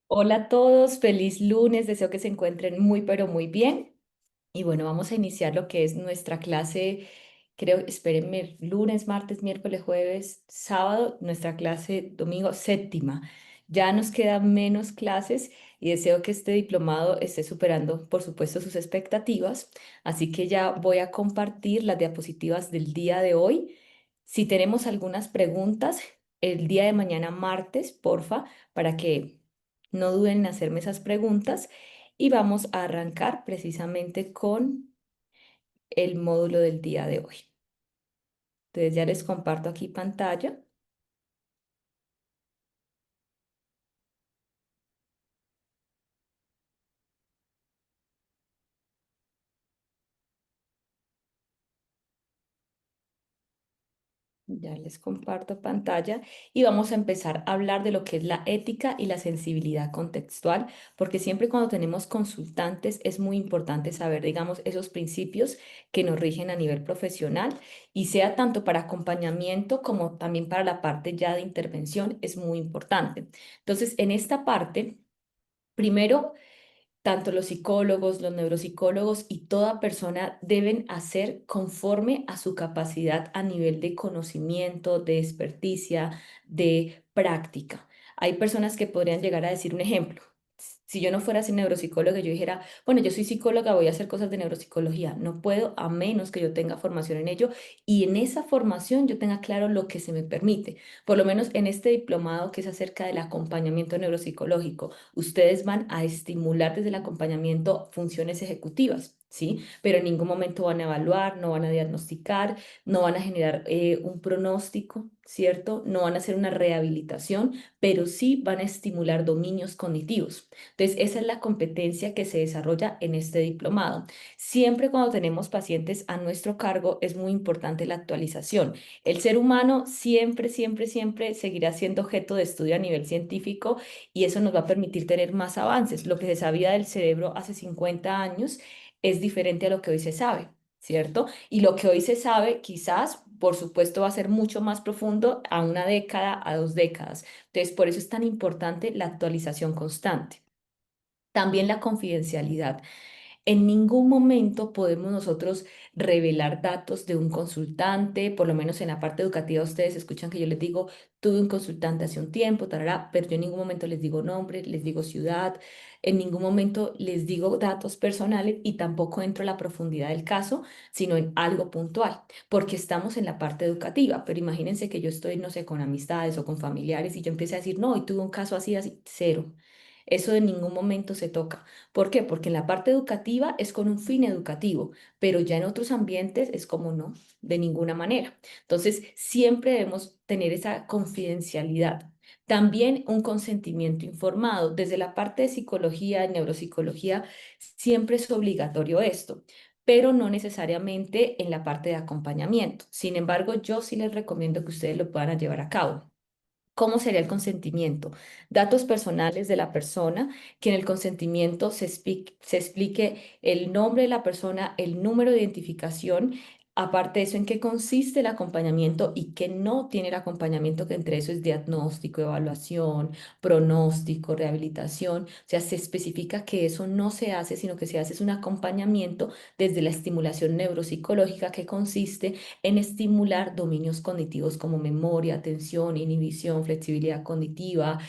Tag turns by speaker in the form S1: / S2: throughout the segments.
S1: Hola a todos, feliz lunes, deseo que se encuentren muy pero muy bien. Y bueno, vamos a iniciar lo que es nuestra clase, creo, espérenme, lunes, martes, miércoles, jueves, sábado, nuestra clase domingo séptima. Ya nos quedan menos clases y deseo que este diplomado esté superando, por supuesto, sus expectativas. Así que ya voy a compartir las diapositivas del día de hoy. Si tenemos algunas preguntas, el día de mañana martes, porfa, para que no duden en hacerme esas preguntas y vamos a arrancar precisamente con el módulo del día de hoy. Entonces ya les comparto aquí pantalla. Ya les comparto pantalla y vamos a empezar a hablar de lo que es la ética y la sensibilidad contextual, porque siempre cuando tenemos consultantes es muy importante saber, digamos, esos principios que nos rigen a nivel profesional y sea tanto para acompañamiento como también para la parte ya de intervención es muy importante. Entonces, en esta parte, primero tanto los psicólogos, los neuropsicólogos y toda persona deben hacer conforme a su capacidad a nivel de conocimiento, de experticia, de práctica. Hay personas que podrían llegar a decir un ejemplo. Si yo no fuera así neuropsicóloga, yo dijera, bueno, yo soy psicóloga, voy a hacer cosas de neuropsicología. No puedo a menos que yo tenga formación en ello y en esa formación yo tenga claro lo que se me permite. Por lo menos en este diplomado que es acerca del acompañamiento neuropsicológico ustedes van a estimular desde el acompañamiento funciones ejecutivas, ¿sí? Pero en ningún momento van a evaluar, no van a diagnosticar, no van a generar un pronóstico, ¿cierto? No van a hacer una rehabilitación, pero sí van a estimular dominios cognitivos. Entonces, esa es la competencia que se desarrolla en este diplomado. Siempre cuando tenemos pacientes a nuestro cargo es muy importante la actualización. El ser humano siempre, siempre, siempre seguirá siendo objeto de estudio a nivel científico y eso nos va a permitir tener más avances. Lo que se sabía del cerebro hace 50 años es diferente a lo que hoy se sabe, ¿cierto? Y lo que hoy se sabe quizás, por supuesto, va a ser mucho más profundo a una década, a 2 décadas. Entonces, por eso es tan importante la actualización constante. También la confidencialidad. En ningún momento podemos nosotros revelar datos de un consultante, por lo menos en la parte educativa ustedes escuchan que yo les digo, tuve un consultante hace un tiempo, tarará, pero yo en ningún momento les digo nombre, les digo ciudad, en ningún momento les digo datos personales y tampoco entro a la profundidad del caso, sino en algo puntual, porque estamos en la parte educativa, pero imagínense que yo estoy, no sé, con amistades o con familiares y yo empiezo a decir, no, y tuve un caso así, así, cero. Eso en ningún momento se toca. ¿Por qué? Porque en la parte educativa es con un fin educativo, pero ya en otros ambientes es como no, de ninguna manera. Entonces, siempre debemos tener esa confidencialidad. También un consentimiento informado. Desde la parte de psicología, neuropsicología, siempre es obligatorio esto, pero no necesariamente en la parte de acompañamiento. Sin embargo, yo sí les recomiendo que ustedes lo puedan llevar a cabo. ¿Cómo sería el consentimiento? Datos personales de la persona, que en el consentimiento se explique el nombre de la persona, el número de identificación, aparte de eso, en qué consiste el acompañamiento y qué no tiene el acompañamiento, que entre eso es diagnóstico, evaluación, pronóstico, rehabilitación. O sea, se especifica que eso no se hace, sino que se hace es un acompañamiento desde la estimulación neuropsicológica que consiste en estimular dominios cognitivos como memoria, atención, inhibición, flexibilidad cognitiva,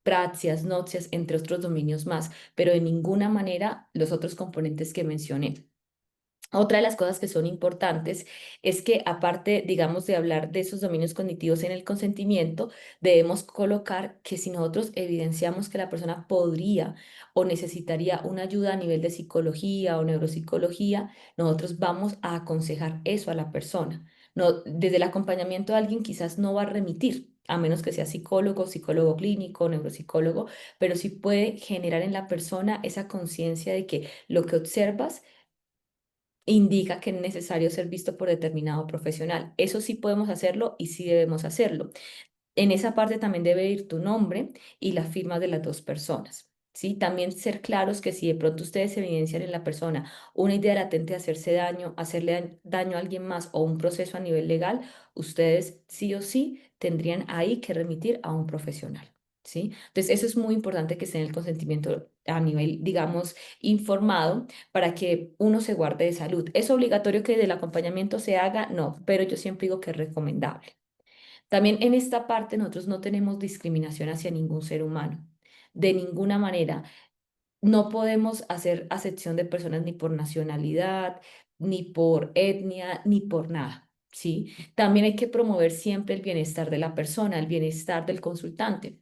S1: praxias, noxias, entre otros dominios más, pero de ninguna manera los otros componentes que mencioné. Otra de las cosas que son importantes es que aparte, digamos, de hablar de esos dominios cognitivos en el consentimiento, debemos colocar que si nosotros evidenciamos que la persona podría o necesitaría una ayuda a nivel de psicología o neuropsicología, nosotros vamos a aconsejar eso a la persona. No, desde el acompañamiento de alguien quizás no va a remitir, a menos que sea psicólogo, psicólogo clínico, neuropsicólogo, pero sí puede generar en la persona esa conciencia de que lo que observas indica que es necesario ser visto por determinado profesional. Eso sí podemos hacerlo y sí debemos hacerlo. En esa parte también debe ir tu nombre y la firma de las dos personas. ¿Sí? También ser claros que si de pronto ustedes evidencian en la persona una idea latente de hacerse daño, hacerle daño a alguien más o un proceso a nivel legal, ustedes sí o sí tendrían ahí que remitir a un profesional. ¿sí? Entonces, eso es muy importante que esté en el consentimiento a nivel, digamos, informado para que uno se guarde de salud. ¿Es obligatorio que el acompañamiento se haga? No, pero yo siempre digo que es recomendable. También en esta parte nosotros no tenemos discriminación hacia ningún ser humano. De ninguna manera. No podemos hacer acepción de personas ni por nacionalidad, ni por etnia, ni por nada, ¿sí? También hay que promover siempre el bienestar de la persona, el bienestar del consultante.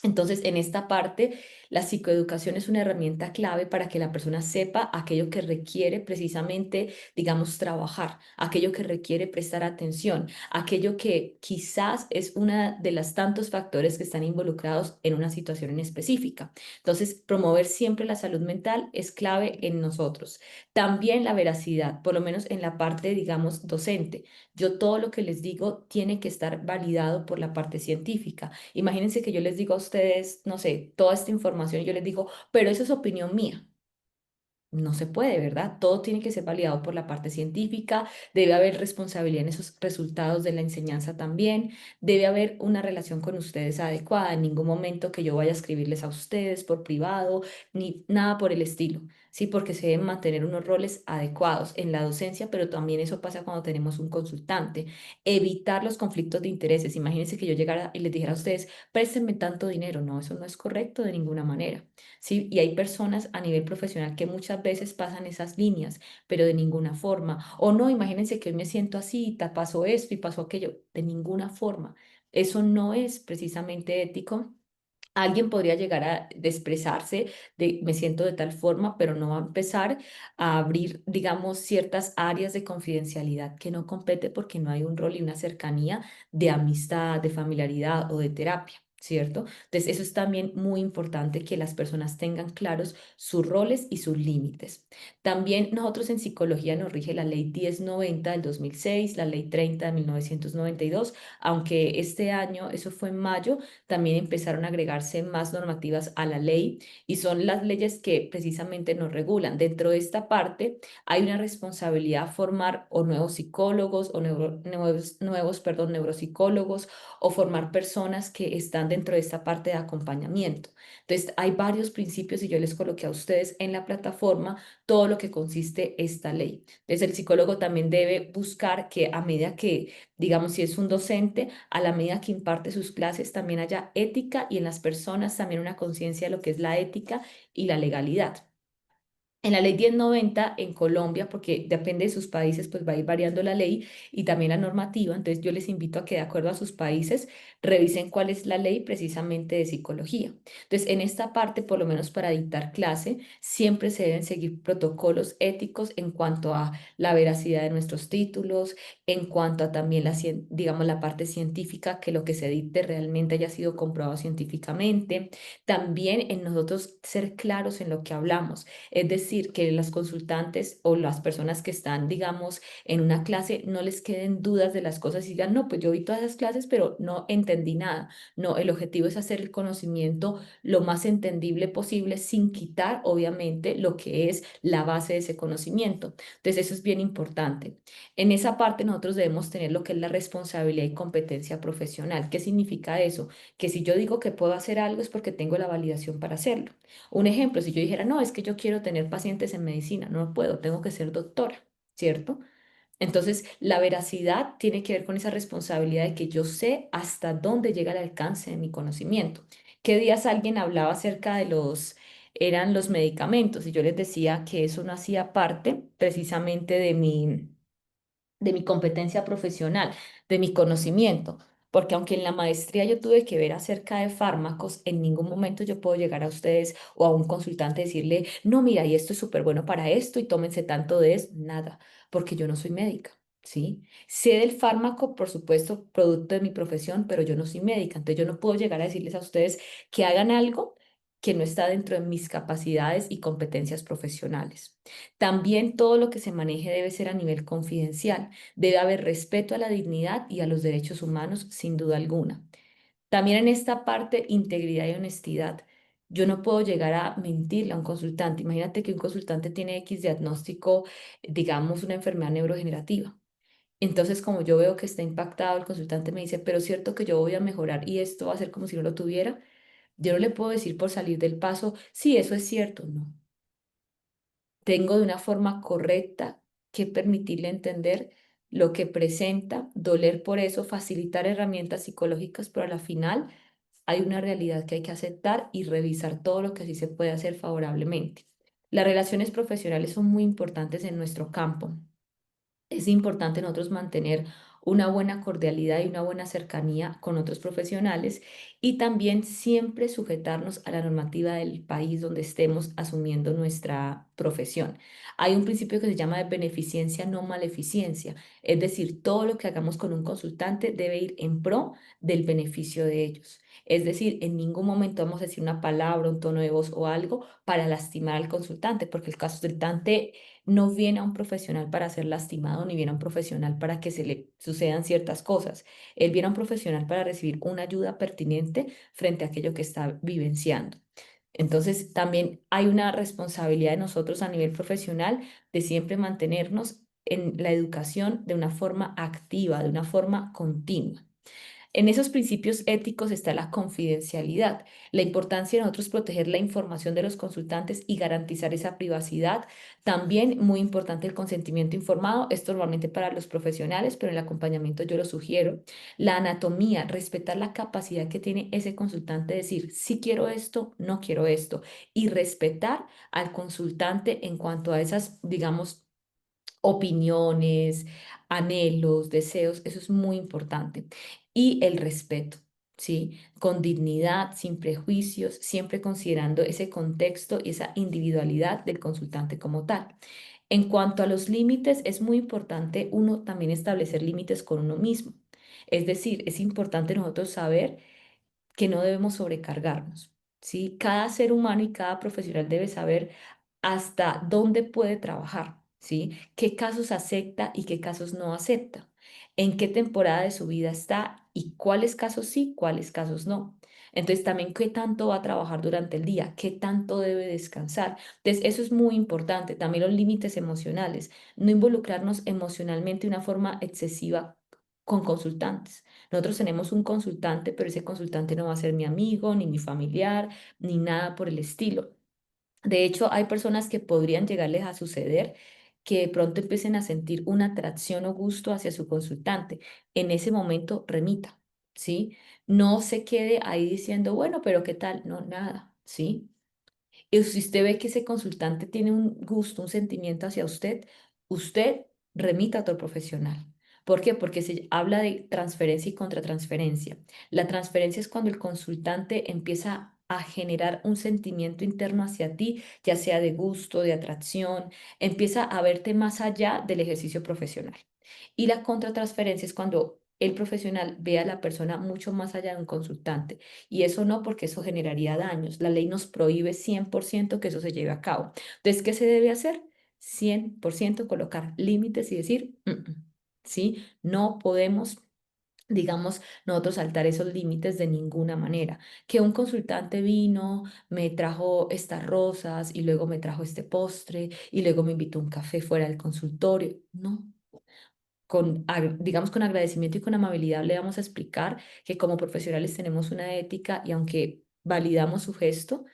S1: Entonces, en esta parte, la psicoeducación es una herramienta clave para que la persona sepa aquello que requiere precisamente, digamos, trabajar, aquello que requiere prestar atención, aquello que quizás es una de los tantos factores que están involucrados en una situación en específica. Entonces, promover siempre la salud mental es clave en nosotros. También la veracidad, por lo menos en la parte, digamos, docente. Yo todo lo que les digo tiene que estar validado por la parte científica. Imagínense que yo les digo a ustedes, no sé, toda esta información y yo les digo, pero eso es opinión mía. No se puede, ¿verdad? Todo tiene que ser validado por la parte científica, debe haber responsabilidad en esos resultados de la enseñanza también, debe haber una relación con ustedes adecuada, en ningún momento que yo vaya a escribirles a ustedes por privado, ni nada por el estilo, ¿sí? Porque se deben mantener unos roles adecuados en la docencia, pero también eso pasa cuando tenemos un consultante. Evitar los conflictos de intereses. Imagínense que yo llegara y les dijera a ustedes, préstenme tanto dinero. No, eso no es correcto de ninguna manera. ¿Sí? Y hay personas a nivel profesional que muchas veces pasan esas líneas, pero de ninguna forma. O no, imagínense que hoy me siento así, pasó esto y pasó aquello, de ninguna forma. Eso no es precisamente ético. Alguien podría llegar a expresarse de me siento de tal forma, pero no va a empezar a abrir, digamos, ciertas áreas de confidencialidad que no compete porque no hay un rol y una cercanía de amistad, de familiaridad o de terapia. ¿Cierto? Entonces, eso es también muy importante que las personas tengan claros sus roles y sus límites. También nosotros en psicología nos rige la ley 1090 del 2006, la ley 30 de 1992, aunque este año, eso fue en mayo, también empezaron a agregarse más normativas a la ley y son las leyes que precisamente nos regulan. Dentro de esta parte hay una responsabilidad formar o nuevos psicólogos o perdón, neuropsicólogos o formar personas que están dentro de esta parte de acompañamiento. Entonces, hay varios principios y yo les coloqué a ustedes en la plataforma todo lo que consiste esta ley. Entonces, el psicólogo también debe buscar que a medida que, digamos, si es un docente, a la medida que imparte sus clases, también haya ética y en las personas también una conciencia de lo que es la ética y la legalidad. En la ley 1090 en Colombia, porque depende de sus países, pues va a ir variando la ley y también la normativa. Entonces yo les invito a que de acuerdo a sus países revisen cuál es la ley precisamente de psicología. Entonces en esta parte, por lo menos para dictar clase, siempre se deben seguir protocolos éticos en cuanto a la veracidad de nuestros títulos, en cuanto a también digamos, la parte científica, que lo que se dicte realmente haya sido comprobado científicamente. También en nosotros ser claros en lo que hablamos. Es decir, que las consultantes o las personas que están, digamos, en una clase no les queden dudas de las cosas y digan, no, pues yo vi todas esas clases, pero no entendí nada. No, el objetivo es hacer el conocimiento lo más entendible posible sin quitar, obviamente, lo que es la base de ese conocimiento. Entonces, eso es bien importante. En esa parte nosotros debemos tener lo que es la responsabilidad y competencia profesional. ¿Qué significa eso? Que si yo digo que puedo hacer algo es porque tengo la validación para hacerlo. Un ejemplo, si yo dijera, no, es que yo quiero tener pacientes en medicina, no puedo, tengo que ser doctora, ¿cierto? Entonces, la veracidad tiene que ver con esa responsabilidad de que yo sé hasta dónde llega el alcance de mi conocimiento. ¿Qué días alguien hablaba acerca de eran los medicamentos? Y yo les decía que eso no hacía parte precisamente de mi competencia profesional, de mi conocimiento, porque aunque en la maestría yo tuve que ver acerca de fármacos, en ningún momento yo puedo llegar a ustedes o a un consultante y decirle, no, mira, y esto es súper bueno para esto y tómense tanto de eso, nada, porque yo no soy médica. ¿Sí? Sé del fármaco, por supuesto, producto de mi profesión, pero yo no soy médica, entonces yo no puedo llegar a decirles a ustedes que hagan algo que no está dentro de mis capacidades y competencias profesionales. También todo lo que se maneje debe ser a nivel confidencial. Debe haber respeto a la dignidad y a los derechos humanos, sin duda alguna. También en esta parte, integridad y honestidad. Yo no puedo llegar a mentirle a un consultante. Imagínate que un consultante tiene X diagnóstico, digamos, una enfermedad neurodegenerativa. Entonces, como yo veo que está impactado, el consultante me dice, pero es cierto que yo voy a mejorar y esto va a ser como si no lo tuviera. Yo no le puedo decir por salir del paso, sí, eso es cierto, no. Tengo de una forma correcta que permitirle entender lo que presenta, doler por eso, facilitar herramientas psicológicas, pero a la final hay una realidad que hay que aceptar y revisar todo lo que sí se puede hacer favorablemente. Las relaciones profesionales son muy importantes en nuestro campo. Es importante nosotros mantener una buena cordialidad y una buena cercanía con otros profesionales y también siempre sujetarnos a la normativa del país donde estemos asumiendo nuestra profesión. Hay un principio que se llama de beneficencia, no maleficencia, es decir, todo lo que hagamos con un consultante debe ir en pro del beneficio de ellos. Es decir, en ningún momento vamos a decir una palabra, un tono de voz o algo para lastimar al consultante, porque el consultante no viene a un profesional para ser lastimado, ni viene a un profesional para que se le sucedan ciertas cosas. Él viene a un profesional para recibir una ayuda pertinente frente a aquello que está vivenciando. Entonces, también hay una responsabilidad de nosotros a nivel profesional de siempre mantenernos en la educación de una forma activa, de una forma continua. En esos principios éticos está la confidencialidad, la importancia de nosotros proteger la información de los consultantes y garantizar esa privacidad. También muy importante el consentimiento informado, esto normalmente para los profesionales, pero en el acompañamiento yo lo sugiero. La anatomía, respetar la capacidad que tiene ese consultante de decir, sí quiero esto, no quiero esto, y respetar al consultante en cuanto a esas, digamos, opiniones, anhelos, deseos, eso es muy importante. Y el respeto, ¿sí? Con dignidad, sin prejuicios, siempre considerando ese contexto y esa individualidad del consultante como tal. En cuanto a los límites, es muy importante uno también establecer límites con uno mismo. Es decir, es importante nosotros saber que no debemos sobrecargarnos, ¿sí? Cada ser humano y cada profesional debe saber hasta dónde puede trabajar, ¿sí? ¿Qué casos acepta y qué casos no acepta? ¿En qué temporada de su vida está y cuáles casos sí, cuáles casos no? Entonces, también qué tanto va a trabajar durante el día, qué tanto debe descansar. Entonces, eso es muy importante. También los límites emocionales, no involucrarnos emocionalmente de una forma excesiva con consultantes. Nosotros tenemos un consultante, pero ese consultante no va a ser mi amigo, ni mi familiar, ni nada por el estilo. De hecho, hay personas que podrían llegarles a suceder que de pronto empiecen a sentir una atracción o gusto hacia su consultante. En ese momento, remita, ¿sí? No se quede ahí diciendo, bueno, pero ¿qué tal? No, nada, ¿sí? Y si usted ve que ese consultante tiene un gusto, un sentimiento hacia usted, usted remita a otro profesional. ¿Por qué? Porque se habla de transferencia y contratransferencia. La transferencia es cuando el consultante empieza a generar un sentimiento interno hacia ti, ya sea de gusto, de atracción, empieza a verte más allá del ejercicio profesional. Y la contratransferencia es cuando el profesional ve a la persona mucho más allá de un consultante. Y eso no, porque eso generaría daños. La ley nos prohíbe 100% que eso se lleve a cabo. Entonces, ¿qué se debe hacer? 100% colocar límites y decir, ¿sí? No podemos, digamos, nosotros saltar esos límites de ninguna manera. Que un consultante vino, me trajo estas rosas y luego me trajo este postre y luego me invitó a un café fuera del consultorio. No, digamos, con agradecimiento y con amabilidad le vamos a explicar que como profesionales tenemos una ética y aunque validamos su gesto,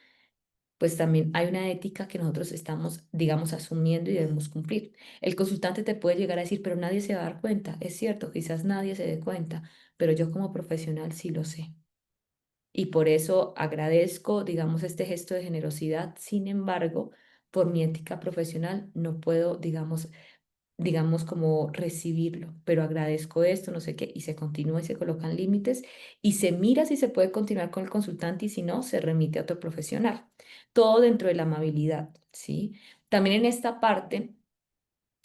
S1: pues también hay una ética que nosotros estamos, digamos, asumiendo y debemos cumplir. El consultante te puede llegar a decir, pero nadie se va a dar cuenta. Es cierto, quizás nadie se dé cuenta, pero yo como profesional sí lo sé. Y por eso agradezco, digamos, este gesto de generosidad. Sin embargo, por mi ética profesional no puedo, digamos, como recibirlo, pero agradezco esto, no sé qué, y se continúa y se colocan límites y se mira si se puede continuar con el consultante y si no, se remite a otro profesional. Todo dentro de la amabilidad, ¿sí? También en esta parte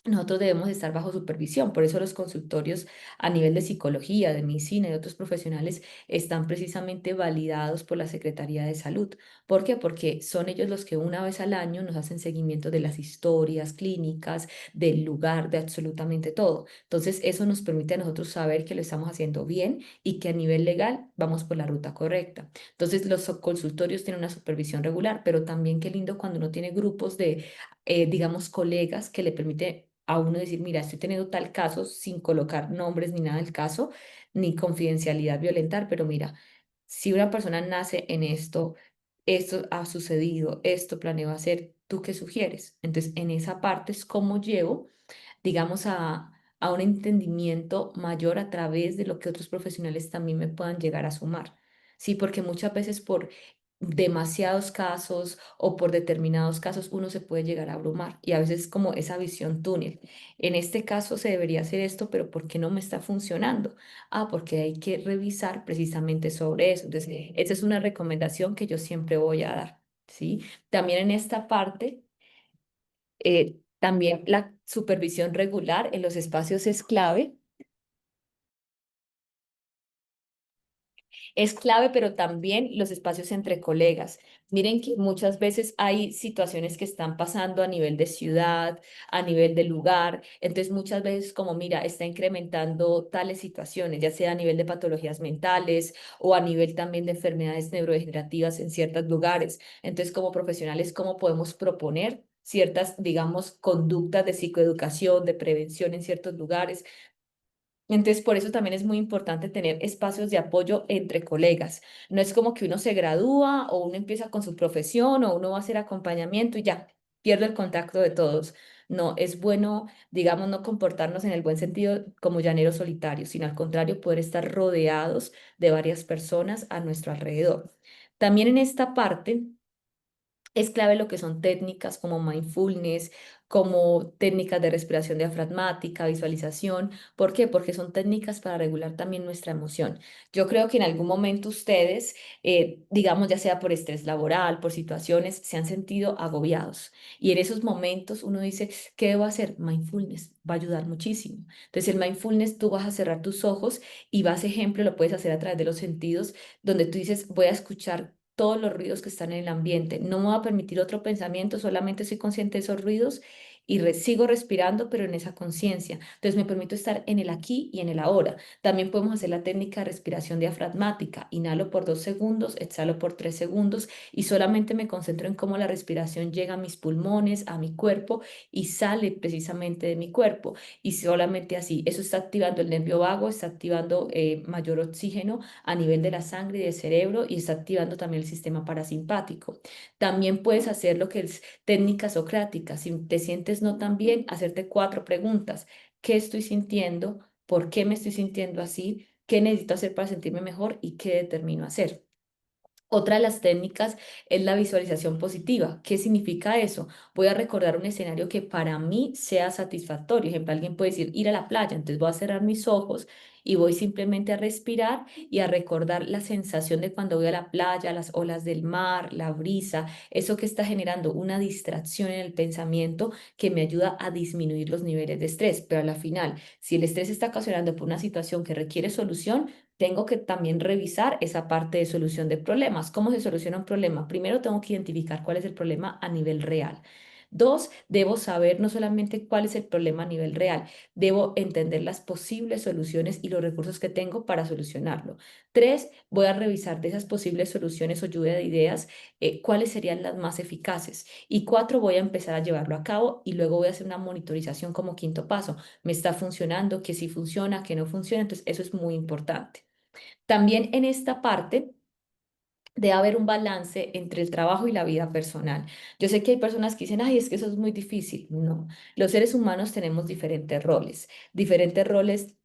S1: nosotros debemos estar bajo supervisión, por eso los consultorios a nivel de psicología, de medicina y de otros profesionales están precisamente validados por la Secretaría de Salud. ¿Por qué? Porque son ellos los que una vez al año nos hacen seguimiento de las historias clínicas, del lugar, de absolutamente todo. Entonces, eso nos permite a nosotros saber que lo estamos haciendo bien y que a nivel legal vamos por la ruta correcta. Entonces, los consultorios tienen una supervisión regular, pero también qué lindo cuando uno tiene grupos de, digamos, colegas que le permite a uno decir, mira, estoy teniendo tal caso sin colocar nombres ni nada del caso, ni confidencialidad violentar, pero mira, Si una persona nace en esto, esto ha sucedido, esto planeo hacer, ¿tú qué sugieres? Entonces, en esa parte es cómo llevo, digamos, a un entendimiento mayor a través de lo que otros profesionales también me puedan llegar a sumar. Sí, porque muchas veces por demasiados casos o por determinados casos uno se puede llegar a abrumar y a veces como esa visión túnel. En este caso se debería hacer esto, pero ¿por qué no me está funcionando? Ah, porque hay que revisar precisamente sobre eso. Entonces, esa es una recomendación que yo siempre voy a dar, ¿sí? También en esta parte, también la supervisión regular en los espacios es clave. Es clave, pero también los espacios entre colegas. Miren que muchas veces hay situaciones que están pasando a nivel de ciudad, a nivel de lugar. Entonces, muchas veces como, mira, está incrementando tales situaciones, ya sea a nivel de patologías mentales o a nivel también de enfermedades neurodegenerativas en ciertos lugares. Entonces, como profesionales, ¿cómo podemos proponer ciertas, digamos, conductas de psicoeducación, de prevención en ciertos lugares? Entonces, por eso también es muy importante tener espacios de apoyo entre colegas. No es como que uno se gradúa o uno empieza con su profesión o uno va a hacer acompañamiento y ya, pierde el contacto de todos. No, es bueno, digamos, no comportarnos en el buen sentido como llaneros solitarios, sino al contrario, poder estar rodeados de varias personas a nuestro alrededor. También en esta parte es clave lo que son técnicas como mindfulness, como técnicas de respiración diafragmática, visualización. ¿Por qué? Porque son técnicas para regular también nuestra emoción. Yo creo que en algún momento ustedes, digamos, ya sea por estrés laboral, por situaciones, se han sentido agobiados. Y en esos momentos uno dice, ¿qué debo hacer? Mindfulness va a ayudar muchísimo. Entonces, el mindfulness, tú vas a cerrar tus ojos y vas, ejemplo, lo puedes hacer a través de los sentidos, donde tú dices, voy a escuchar todos los ruidos que están en el ambiente. No me voy a permitir otro pensamiento, solamente soy consciente de esos ruidos y sigo respirando, pero en esa conciencia. Entonces me permito estar en el aquí y en el ahora. También podemos hacer la técnica de respiración diafragmática. Inhalo por 2 segundos, exhalo por 3 segundos y solamente me concentro en cómo la respiración llega a mis pulmones, a mi cuerpo y sale precisamente de mi cuerpo. Y solamente así, eso está activando el nervio vago, está activando mayor oxígeno a nivel de la sangre y del cerebro y está activando también el sistema parasimpático. También puedes hacer lo que es técnica socrática. Si te sientes no tan bien, hacerte 4 preguntas. ¿Qué estoy sintiendo? ¿Por qué me estoy sintiendo así? ¿Qué necesito hacer para sentirme mejor? ¿Y qué determino hacer? Otra de las técnicas es la visualización positiva. ¿Qué significa eso? Voy a recordar un escenario que para mí sea satisfactorio. Ejemplo, alguien puede decir ir a la playa, entonces voy a cerrar mis ojos y voy simplemente a respirar y a recordar la sensación de cuando voy a la playa, las olas del mar, la brisa, eso que está generando una distracción en el pensamiento que me ayuda a disminuir los niveles de estrés. Pero a la final, si el estrés está ocasionando por una situación que requiere solución, tengo que también revisar esa parte de solución de problemas. ¿Cómo se soluciona un problema? Primero tengo que identificar cuál es el problema a nivel real. Dos, debo saber no solamente cuál es el problema a nivel real, debo entender las posibles soluciones y los recursos que tengo para solucionarlo. Tres, voy a revisar de esas posibles soluciones o lluvia de ideas, cuáles serían las más eficaces. Y cuatro, voy a empezar a llevarlo a cabo y luego voy a hacer una monitorización como quinto paso. ¿Me está funcionando? ¿Qué sí funciona? ¿Qué no funciona? Entonces, eso es muy importante. También en esta parte debe haber un balance entre el trabajo y la vida personal. Yo sé que hay personas que dicen, ay, es que eso es muy difícil. No, los seres humanos tenemos diferentes roles,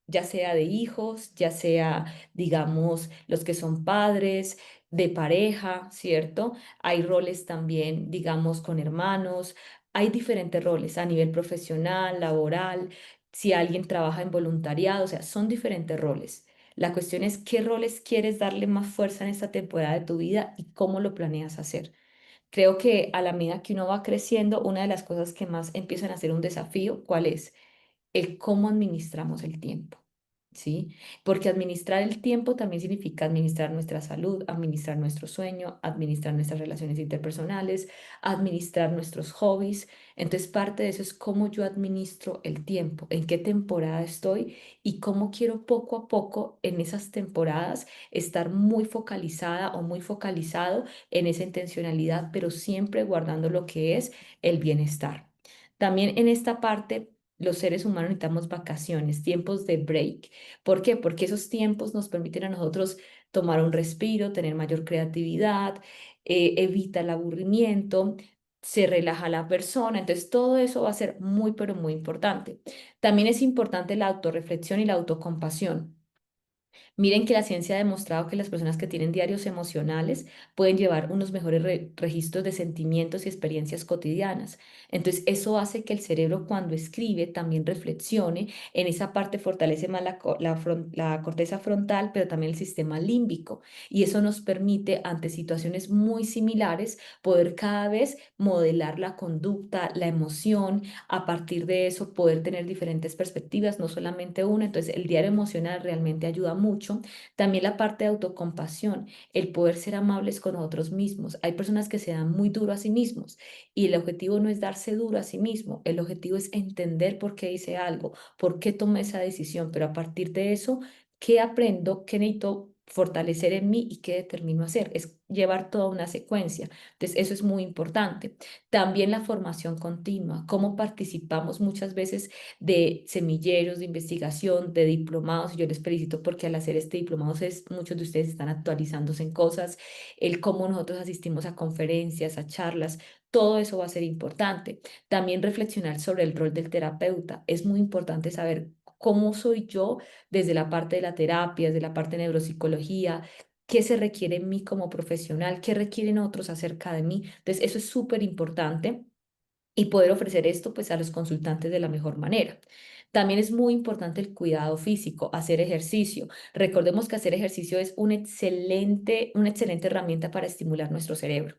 S1: ya sea de hijos, ya sea, digamos, los que son padres, de pareja, ¿cierto? Hay roles también, digamos, con hermanos. Hay diferentes roles a nivel profesional, laboral, si alguien trabaja en voluntariado, o sea, son diferentes roles. La cuestión es qué roles quieres darle más fuerza en esta temporada de tu vida y cómo lo planeas hacer. Creo que a la medida que uno va creciendo, una de las cosas que más empiezan a ser un desafío, ¿cuál es? El cómo administramos el tiempo, ¿sí? Porque administrar el tiempo también significa administrar nuestra salud, administrar nuestro sueño, administrar nuestras relaciones interpersonales, administrar nuestros hobbies. Entonces, parte de eso es cómo yo administro el tiempo, en qué temporada estoy y cómo quiero poco a poco en esas temporadas estar muy focalizada o muy focalizado en esa intencionalidad, pero siempre guardando lo que es el bienestar. También en esta parte los seres humanos necesitamos vacaciones, tiempos de break. ¿Por qué? Porque esos tiempos nos permiten a nosotros tomar un respiro, tener mayor creatividad, evita el aburrimiento, se relaja la persona. Entonces, todo eso va a ser muy, pero muy importante. También es importante la autorreflexión y la autocompasión. Miren que la ciencia ha demostrado que las personas que tienen diarios emocionales pueden llevar unos mejores registros de sentimientos y experiencias cotidianas. Entonces, eso hace que el cerebro cuando escribe también reflexione. En esa parte fortalece más la corteza frontal, pero también el sistema límbico. Y eso nos permite, ante situaciones muy similares, poder cada vez modelar la conducta, la emoción, a partir de eso poder tener diferentes perspectivas, no solamente una. Entonces, el diario emocional realmente ayuda mucho. También la parte de autocompasión, el poder ser amables con nosotros mismos. Hay personas que se dan muy duro a sí mismos y el objetivo no es darse duro a sí mismo, el objetivo es entender por qué hice algo, por qué tomé esa decisión, pero a partir de eso, ¿qué aprendo? ¿Qué necesito fortalecer en mí y qué determino hacer? Es llevar toda una secuencia. Entonces, eso es muy importante. También la formación continua, cómo participamos muchas veces de semilleros de investigación, de diplomados. Yo les felicito porque al hacer este diplomado muchos de ustedes están actualizándose en cosas, el cómo nosotros asistimos a conferencias, a charlas. Todo eso va a ser importante. También reflexionar sobre el rol del terapeuta. Es muy importante saber cómo soy yo desde la parte de la terapia, desde la parte de neuropsicología, qué se requiere en mí como profesional, qué requieren otros acerca de mí. Entonces, eso es súper importante y poder ofrecer esto pues a los consultantes de la mejor manera. También es muy importante el cuidado físico, hacer ejercicio. Recordemos que hacer ejercicio es una excelente herramienta para estimular nuestro cerebro.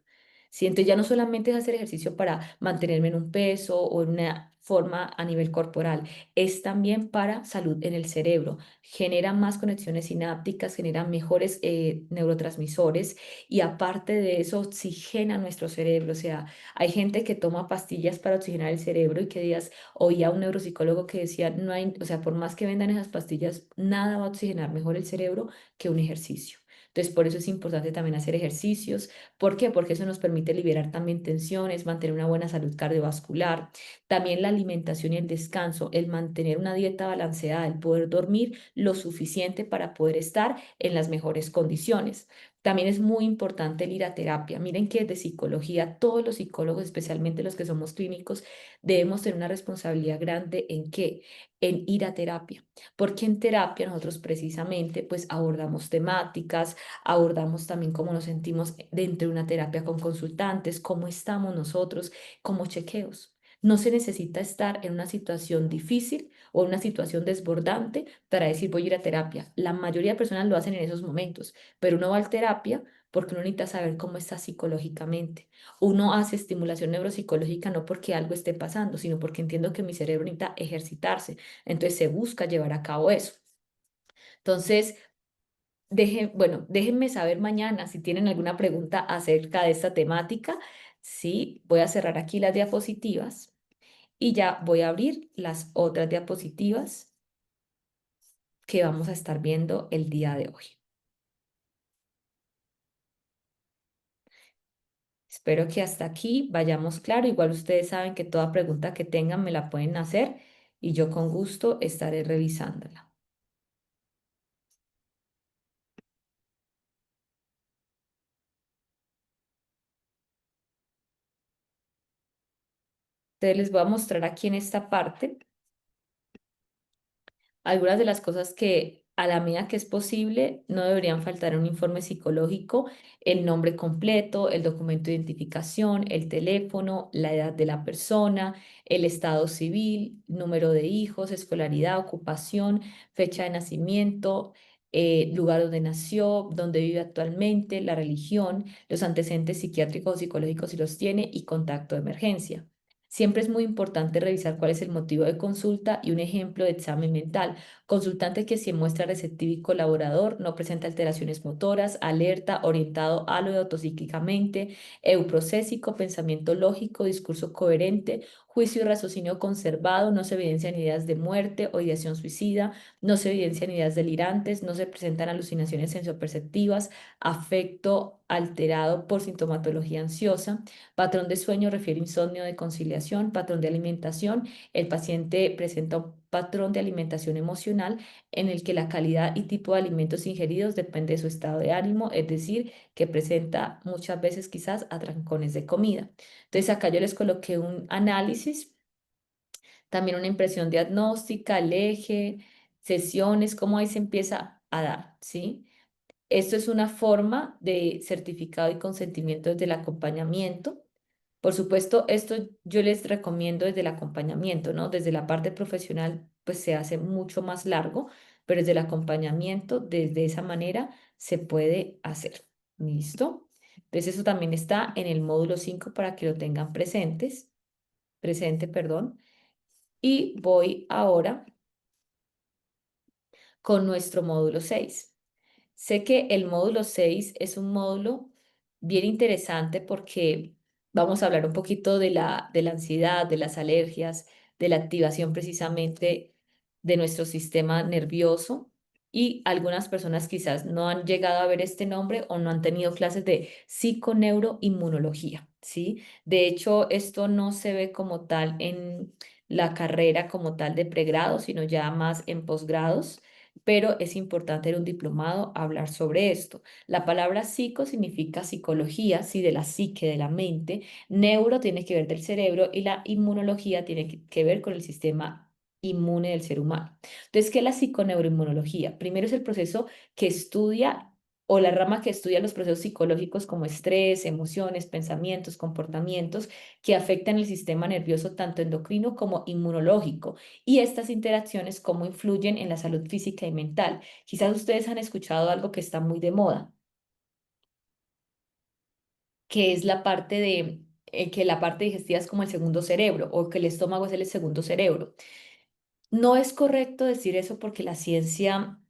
S1: ¿Sí? Entonces ya no solamente es hacer ejercicio para mantenerme en un peso o en una forma a nivel corporal, es también para salud en el cerebro. Genera más conexiones sinápticas, genera mejores neurotransmisores y aparte de eso oxigena nuestro cerebro. O sea, hay gente que toma pastillas para oxigenar el cerebro y que días oía a un neuropsicólogo que decía, no hay, o sea, por más que vendan esas pastillas, nada va a oxigenar mejor el cerebro que un ejercicio. Entonces, por eso es importante también hacer ejercicios. ¿Por qué? Porque eso nos permite liberar también tensiones, mantener una buena salud cardiovascular. También la alimentación y el descanso, el mantener una dieta balanceada, el poder dormir lo suficiente para poder estar en las mejores condiciones. También es muy importante el ir a terapia. Miren que de psicología, todos los psicólogos, especialmente los que somos clínicos, debemos tener una responsabilidad grande en qué, en ir a terapia. Porque en terapia nosotros precisamente pues abordamos temáticas, abordamos también cómo nos sentimos dentro de una terapia con consultantes, cómo estamos nosotros, como chequeos. No se necesita estar en una situación difícil o en una situación desbordante para decir voy a ir a terapia. La mayoría de personas lo hacen en esos momentos, pero uno va a terapia porque uno necesita saber cómo está psicológicamente. Uno hace estimulación neuropsicológica no porque algo esté pasando, sino porque entiendo que mi cerebro necesita ejercitarse. Entonces se busca llevar a cabo eso. Entonces, bueno, déjenme saber mañana si tienen alguna pregunta acerca de esta temática. Sí, voy a cerrar aquí las diapositivas y ya voy a abrir las otras diapositivas que vamos a estar viendo el día de hoy. Espero que hasta aquí vayamos claro. Igual ustedes saben que toda pregunta que tengan me la pueden hacer y yo con gusto estaré revisándola. Entonces les voy a mostrar aquí en esta parte algunas de las cosas que a la medida que es posible no deberían faltar en un informe psicológico: el nombre completo, el documento de identificación, el teléfono, la edad de la persona, el estado civil, número de hijos, escolaridad, ocupación, fecha de nacimiento, lugar donde nació, donde vive actualmente, la religión, los antecedentes psiquiátricos o psicológicos si los tiene y contacto de emergencia. Siempre es muy importante revisar cuál es el motivo de consulta y un ejemplo de examen mental. Consultante que se muestra receptivo y colaborador, no presenta alteraciones motoras, alerta, orientado a lo autopsíquicamente, euprocésico, pensamiento lógico, discurso coherente, juicio y raciocinio conservado, no se evidencian ideas de muerte o ideación suicida, no se evidencian ideas delirantes, no se presentan alucinaciones sensoperceptivas, afecto alterado por sintomatología ansiosa. Patrón de sueño refiere insomnio de conciliación, patrón de alimentación. El paciente presenta patrón de alimentación emocional en el que la calidad y tipo de alimentos ingeridos depende de su estado de ánimo, es decir, que presenta muchas veces quizás atrancones de comida. Entonces acá yo les coloqué un análisis, también una impresión diagnóstica, el eje, sesiones, cómo ahí se empieza a dar, ¿sí? Esto es una forma de certificado y consentimiento desde el acompañamiento. Por supuesto, esto yo les recomiendo desde el acompañamiento, ¿no? Desde la parte profesional, pues se hace mucho más largo, pero desde el acompañamiento, desde esa manera, se puede hacer. ¿Listo? Entonces, eso también está en el módulo 5 para que lo tengan presente, perdón. Y voy ahora con nuestro módulo 6. Sé que el módulo 6 es un módulo bien interesante porque vamos a hablar un poquito de la ansiedad, de las alergias, de la activación precisamente de nuestro sistema nervioso. Y algunas personas quizás no han llegado a ver este nombre o no han tenido clases de psiconeuroinmunología, ¿sí? De hecho, esto no se ve como tal en la carrera como tal de pregrado, sino ya más en posgrados, pero es importante en un diplomado hablar sobre esto. La palabra psico significa psicología, sí, de la psique, de la mente. Neuro tiene que ver del cerebro y la inmunología tiene que ver con el sistema inmune del ser humano. Entonces, ¿qué es la psiconeuroinmunología? Primero es el proceso que estudia o la rama que estudia los procesos psicológicos como estrés, emociones, pensamientos, comportamientos que afectan el sistema nervioso tanto endocrino como inmunológico y estas interacciones cómo influyen en la salud física y mental. Quizás ustedes han escuchado algo que está muy de moda, que es la parte de que la parte digestiva es como el segundo cerebro o que el estómago es el segundo cerebro. No es correcto decir eso porque la ciencia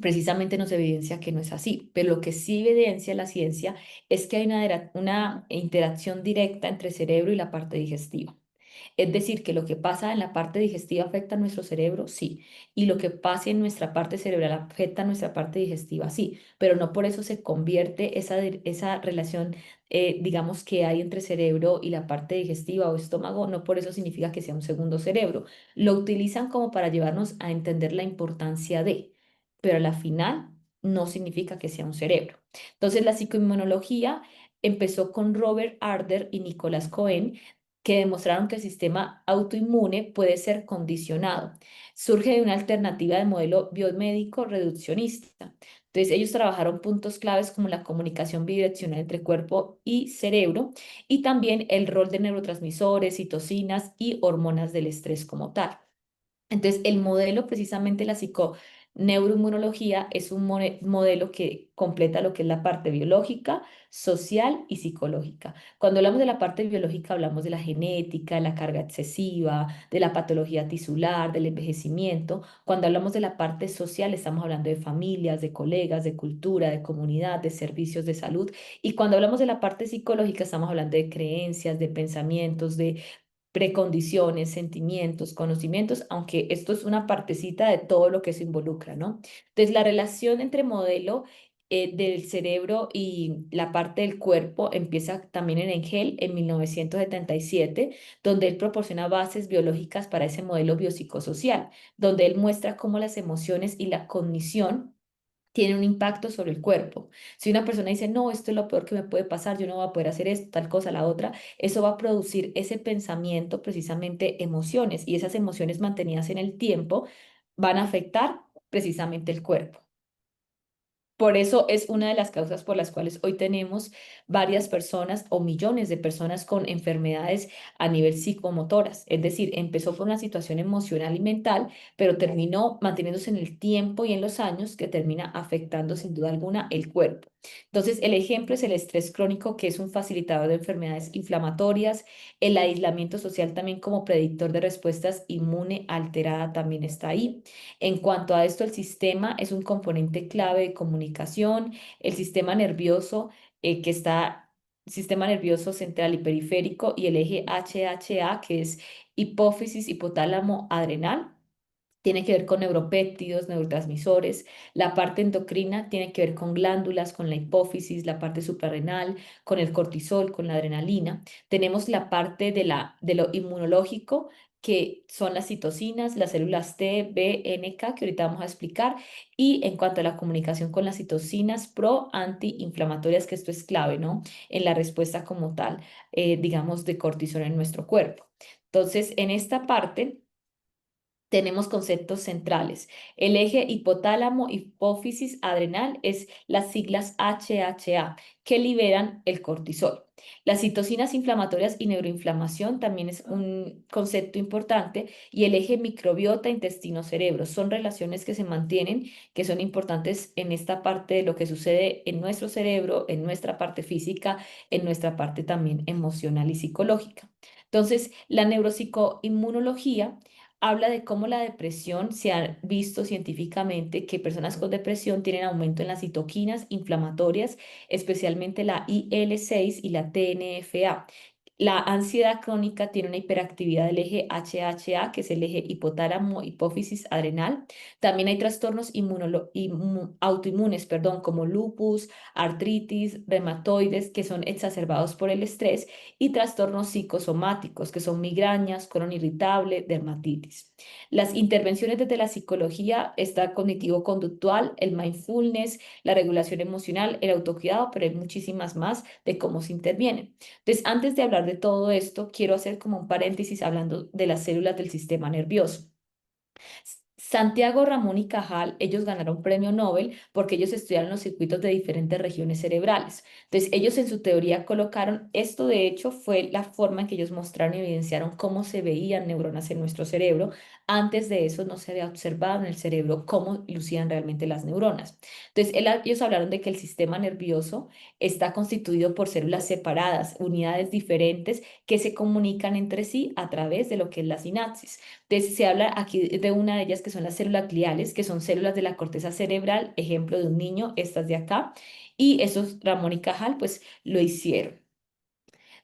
S1: precisamente nos evidencia que no es así, pero lo que sí evidencia la ciencia es que hay una interacción directa entre el cerebro y la parte digestiva. Es decir, que lo que pasa en la parte digestiva afecta a nuestro cerebro, sí, y lo que pasa en nuestra parte cerebral afecta a nuestra parte digestiva, sí, pero no por eso se convierte esa relación, digamos, que hay entre cerebro y la parte digestiva o estómago, no por eso significa que sea un segundo cerebro. Lo utilizan como para llevarnos a entender la importancia de, pero a la final no significa que sea un cerebro. Entonces, la psicoinmunología empezó con Robert Arder y Nicholas Cohen, que demostraron que el sistema autoinmune puede ser condicionado. Surge de una alternativa de modelo biomédico reduccionista. Entonces, ellos trabajaron puntos claves como la comunicación bidireccional entre cuerpo y cerebro y también el rol de neurotransmisores, citocinas y hormonas del estrés como tal. Entonces, el modelo, precisamente la psiconeuroinmunología, es un modelo que completa lo que es la parte biológica, social y psicológica. Cuando hablamos de la parte biológica, hablamos de la genética, de la carga excesiva, de la patología tisular, del envejecimiento. Cuando hablamos de la parte social, estamos hablando de familias, de colegas, de cultura, de comunidad, de servicios de salud. Y cuando hablamos de la parte psicológica, estamos hablando de creencias, de pensamientos, de precondiciones, sentimientos, conocimientos, aunque esto es una partecita de todo lo que se involucra, ¿no? Entonces, la relación entre modelo del cerebro y la parte del cuerpo empieza también en Engel en 1977, donde él proporciona bases biológicas para ese modelo biopsicosocial, donde él muestra cómo las emociones y la cognición tiene un impacto sobre el cuerpo. Si una persona dice, no, esto es lo peor que me puede pasar, yo no voy a poder hacer esto, tal cosa, la otra, eso va a producir ese pensamiento, precisamente emociones, y esas emociones mantenidas en el tiempo van a afectar precisamente el cuerpo. Por eso es una de las causas por las cuales hoy tenemos varias personas o millones de personas con enfermedades a nivel psicomotoras. Es decir, empezó por una situación emocional y mental, pero terminó manteniéndose en el tiempo y en los años que termina afectando sin duda alguna el cuerpo. Entonces, el ejemplo es el estrés crónico, que es un facilitador de enfermedades inflamatorias. El aislamiento social también como predictor de respuestas inmune alterada también está ahí. En cuanto a esto, el sistema es un componente clave de comunicación. El sistema nervioso que está, sistema nervioso central y periférico y el eje HHA, que es hipófisis, hipotálamo, adrenal. Tiene que ver con neuropéptidos, neurotransmisores. La parte endocrina tiene que ver con glándulas, con la hipófisis, la parte suprarrenal, con el cortisol, con la adrenalina. Tenemos la parte de lo inmunológico, que son las citocinas, las células T, B, NK, que ahorita vamos a explicar, y en cuanto a la comunicación con las citocinas antiinflamatorias, que esto es clave, ¿no? En la respuesta como tal, digamos, de cortisol en nuestro cuerpo. Entonces, en esta parte tenemos conceptos centrales. El eje hipotálamo, hipófisis, adrenal es las siglas HHA que liberan el cortisol. Las citocinas inflamatorias y neuroinflamación también es un concepto importante y el eje microbiota, intestino, cerebro son relaciones que se mantienen, que son importantes en esta parte de lo que sucede en nuestro cerebro, en nuestra parte física, en nuestra parte también emocional y psicológica. Entonces, la neuropsicoinmunología habla de cómo la depresión se ha visto científicamente que personas con depresión tienen aumento en las citoquinas inflamatorias, especialmente la IL-6 y la TNFA. La ansiedad crónica tiene una hiperactividad del eje HHA, que es el eje hipotálamo, hipófisis, adrenal. También hay trastornos autoinmunes, perdón, como lupus, artritis, reumatoides, que son exacerbados por el estrés, y trastornos psicosomáticos, que son migrañas, colon irritable, dermatitis. Las intervenciones desde la psicología está cognitivo-conductual, el mindfulness, la regulación emocional, el autocuidado, pero hay muchísimas más de cómo se intervienen. Entonces, antes de hablar de todo esto, quiero hacer como un paréntesis hablando de las células del sistema nervioso. Santiago Ramón y Cajal, ellos ganaron premio Nobel porque ellos estudiaron los circuitos de diferentes regiones cerebrales. Entonces, ellos en su teoría colocaron, esto de hecho fue la forma en que ellos mostraron y evidenciaron cómo se veían neuronas en nuestro cerebro. Antes de eso no se había observado en el cerebro cómo lucían realmente las neuronas. Entonces, ellos hablaron de que el sistema nervioso está constituido por células separadas, unidades diferentes que se comunican entre sí a través de lo que es la sinapsis. Entonces, se habla aquí de una de ellas que son las células gliales, que son células de la corteza cerebral, ejemplo de un niño, estas de acá, y esos Ramón y Cajal pues lo hicieron.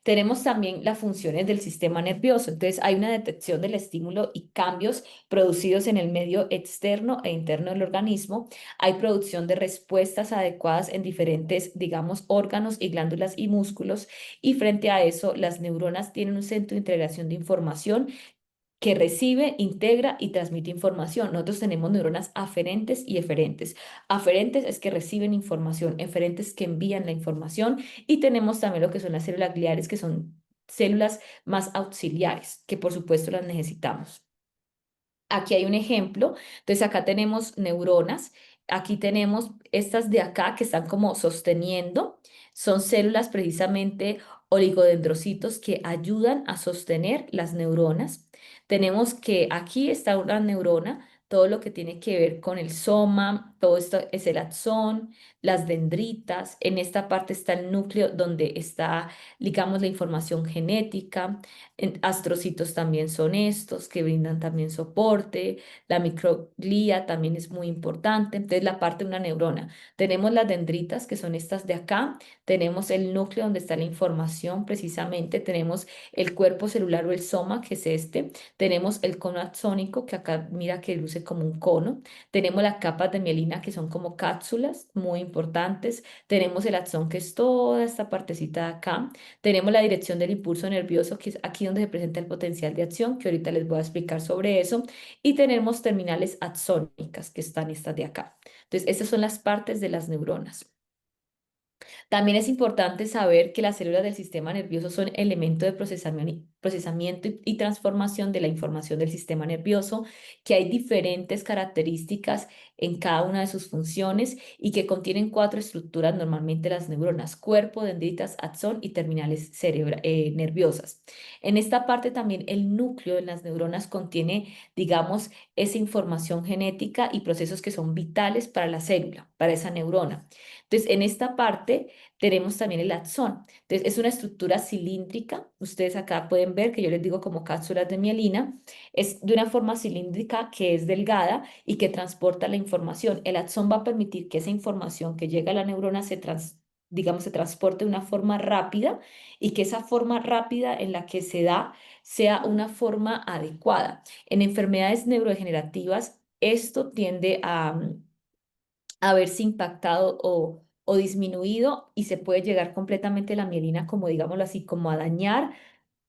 S1: Tenemos también las funciones del sistema nervioso. Entonces, hay una detección del estímulo y cambios producidos en el medio externo e interno del organismo. Hay producción de respuestas adecuadas en diferentes, digamos, órganos y glándulas y músculos. Y frente a eso, las neuronas tienen un centro de integración de información que recibe, integra y transmite información. Nosotros tenemos neuronas aferentes y eferentes. Aferentes es que reciben información, eferentes que envían la información y tenemos también lo que son las células gliales, que son células más auxiliares, que por supuesto las necesitamos. Aquí hay un ejemplo. Entonces, acá tenemos neuronas. Aquí tenemos estas de acá que están como sosteniendo. Son células precisamente oligodendrocitos que ayudan a sostener las neuronas. Tenemos que aquí está una neurona, todo lo que tiene que ver con el soma, todo esto es el axón, las dendritas. En esta parte está el núcleo donde está, digamos, la información genética. Astrocitos también son estos que brindan también soporte. La microglía también es muy importante. Entonces, la parte de una neurona. Tenemos las dendritas, que son estas de acá. Tenemos el núcleo donde está la información precisamente. Tenemos el cuerpo celular o el soma, que es este. Tenemos el cono axónico, que acá mira que luce como un cono. Tenemos las capas de mielina, que son como cápsulas muy importantes. Tenemos el axón, que es toda esta partecita de acá. Tenemos la dirección del impulso nervioso, que es aquí donde se presenta el potencial de acción, que ahorita les voy a explicar sobre eso. Y tenemos terminales axónicas, que están estas de acá. Entonces, estas son las partes de las neuronas. También es importante saber que las células del sistema nervioso son elementos de procesamiento y transformación de la información del sistema nervioso, que hay diferentes características en cada una de sus funciones y que contienen cuatro estructuras, normalmente las neuronas, cuerpo, dendritas, axón y terminales nerviosas. En esta parte también el núcleo de las neuronas contiene, digamos, esa información genética y procesos que son vitales para la célula, para esa neurona. Entonces, en esta parte tenemos también el axón. Entonces, es una estructura cilíndrica. Ustedes acá pueden ver que yo les digo como cápsulas de mielina. Es de una forma cilíndrica que es delgada y que transporta la información. El axón va a permitir que esa información que llega a la neurona digamos, se transporte de una forma rápida y que esa forma rápida en la que se da sea una forma adecuada. En enfermedades neurodegenerativas, esto tiende a verse impactado o disminuido y se puede llegar completamente la mielina, como digámoslo así, como a dañar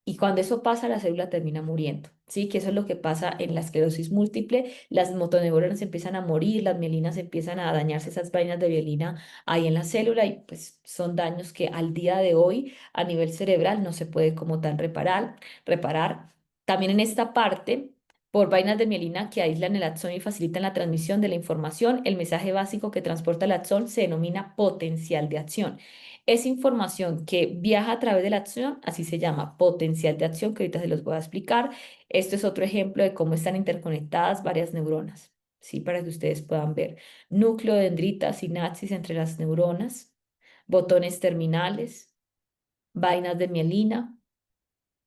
S1: Y cuando eso pasa, la célula termina muriendo, ¿sí? Que eso es lo que pasa en la esclerosis múltiple. Las motoneuronas empiezan a morir, las mielinas empiezan a dañarse, esas vainas de mielina ahí en la célula y pues son daños que al día de hoy a nivel cerebral no se puede como tal reparar. También en esta parte, por vainas de mielina que aíslan el axón y facilitan la transmisión de la información, el mensaje básico que transporta el axón se denomina potencial de acción. Es información que viaja a través de la acción, así se llama potencial de acción, que ahorita se los voy a explicar. Esto es otro ejemplo de cómo están interconectadas varias neuronas, ¿sí? Para que ustedes puedan ver. Núcleo, dendrita, sinapsis entre las neuronas, botones terminales, vainas de mielina,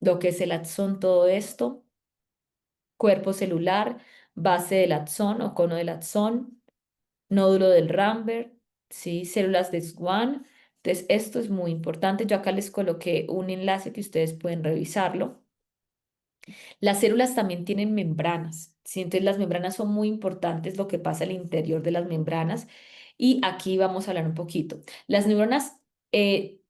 S1: lo que es el axón, todo esto, cuerpo celular, base del axón o cono del axón, nódulo del Rambert, ¿sí? Células de Schwann. Entonces, esto es muy importante. Yo acá les coloqué un enlace que ustedes pueden revisarlo. Las células también tienen membranas, ¿sí? Entonces las membranas son muy importantes, lo que pasa al interior de las membranas. Y aquí vamos a hablar un poquito. Las neuronas eh,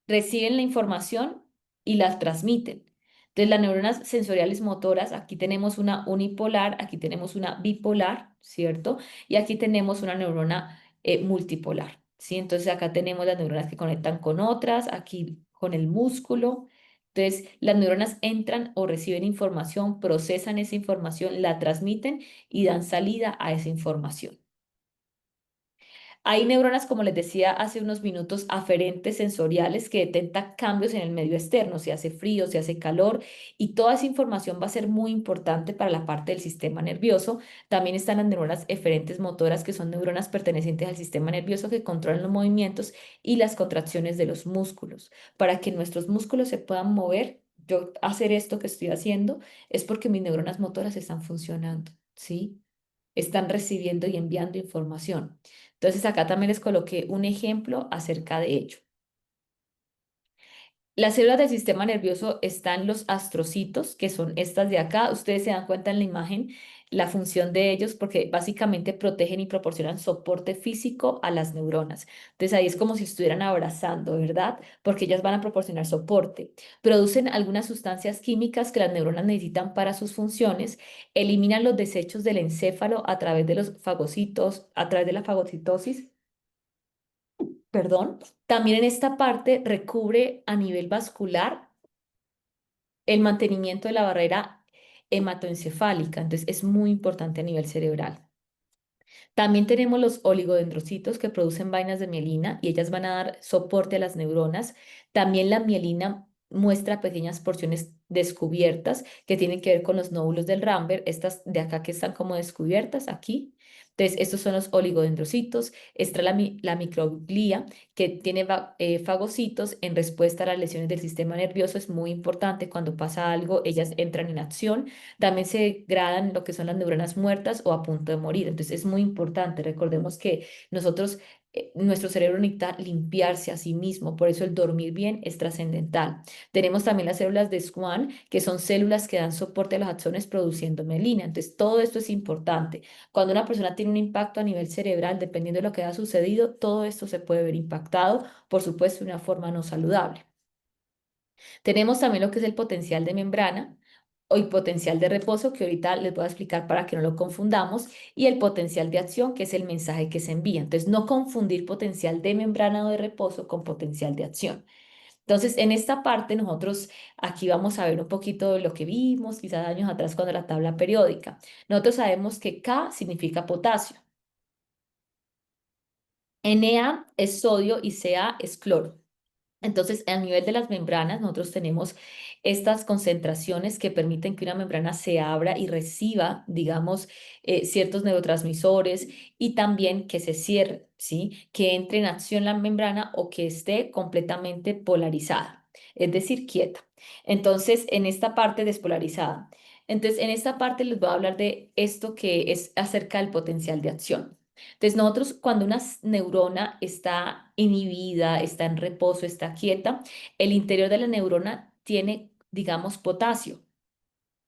S1: reciben la información y las transmiten. Entonces las neuronas sensoriales motoras, aquí tenemos una unipolar, aquí tenemos una bipolar, ¿cierto? Y aquí tenemos una neurona multipolar, ¿sí? Entonces acá tenemos las neuronas que conectan con otras, aquí con el músculo. Entonces, las neuronas entran o reciben información, procesan esa información, la transmiten y dan salida a esa información. Hay neuronas, como les decía hace unos minutos, aferentes sensoriales que detectan cambios en el medio externo, si hace frío, si hace calor, y toda esa información va a ser muy importante para la parte del sistema nervioso. También están las neuronas eferentes motoras, que son neuronas pertenecientes al sistema nervioso que controlan los movimientos y las contracciones de los músculos. Para que nuestros músculos se puedan mover, yo hacer esto que estoy haciendo es porque mis neuronas motoras están funcionando, ¿sí? Están recibiendo y enviando información. Entonces acá también les coloqué un ejemplo acerca de ello. Las células del sistema nervioso están los astrocitos, que son estas de acá. Ustedes se dan cuenta en la imagen la función de ellos porque básicamente protegen y proporcionan soporte físico a las neuronas. Entonces ahí es como si estuvieran abrazando, ¿verdad? Porque ellas van a proporcionar soporte. Producen algunas sustancias químicas que las neuronas necesitan para sus funciones, eliminan los desechos del encéfalo a través de los fagocitos, a través de la fagocitosis, perdón. También en esta parte recubre a nivel vascular el mantenimiento de la barrera hematoencefálica, entonces es muy importante a nivel cerebral. También tenemos los oligodendrocitos que producen vainas de mielina y ellas van a dar soporte a las neuronas. También la mielina muestra pequeñas porciones descubiertas que tienen que ver con los nódulos del Rambert, estas de acá que están como descubiertas aquí. Entonces, estos son los oligodendrocitos. Está la microglía que tiene fagocitos en respuesta a las lesiones del sistema nervioso. Es muy importante cuando pasa algo, ellas entran en acción. También se degradan lo que son las neuronas muertas o a punto de morir. Entonces es muy importante. Recordemos que nosotros, nuestro cerebro necesita limpiarse a sí mismo. Por eso el dormir bien es trascendental. Tenemos también las células de Schwann, que son células que dan soporte a los axones produciendo mielina. Entonces todo esto es importante. Cuando una persona tiene un impacto a nivel cerebral, dependiendo de lo que haya sucedido, todo esto se puede ver impactado, por supuesto, de una forma no saludable. Tenemos también lo que es el potencial de membrana o el potencial de reposo, que ahorita les voy a explicar para que no lo confundamos, y el potencial de acción, que es el mensaje que se envía. Entonces, no confundir potencial de membrana o de reposo con potencial de acción. Entonces, en esta parte, nosotros aquí vamos a ver un poquito de lo que vimos quizás años atrás cuando la tabla periódica. Nosotros sabemos que K significa potasio, Na es sodio y Ca es cloro. Entonces, a nivel de las membranas, nosotros tenemos estas concentraciones que permiten que una membrana se abra y reciba, digamos, ciertos neurotransmisores y también que se cierre, ¿sí? Que entre en acción la membrana o que esté completamente polarizada, es decir, quieta. Entonces, en esta parte despolarizada. Entonces, en esta parte les voy a hablar de esto que es acerca del potencial de acción. Entonces, nosotros cuando una neurona está inhibida, está en reposo, está quieta, el interior de la neurona tiene, digamos, potasio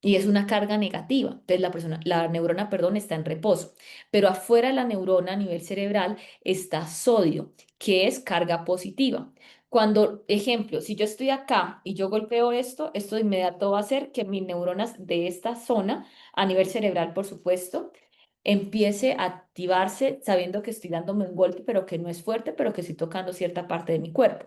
S1: y es una carga negativa. Entonces, la neurona, perdón, está en reposo, pero afuera de la neurona a nivel cerebral está sodio, que es carga positiva. Cuando, ejemplo, si yo estoy acá y yo golpeo esto, esto de inmediato va a hacer que mis neuronas de esta zona, a nivel cerebral, por supuesto, empiece a activarse sabiendo que estoy dándome un golpe, pero que no es fuerte, pero que estoy tocando cierta parte de mi cuerpo.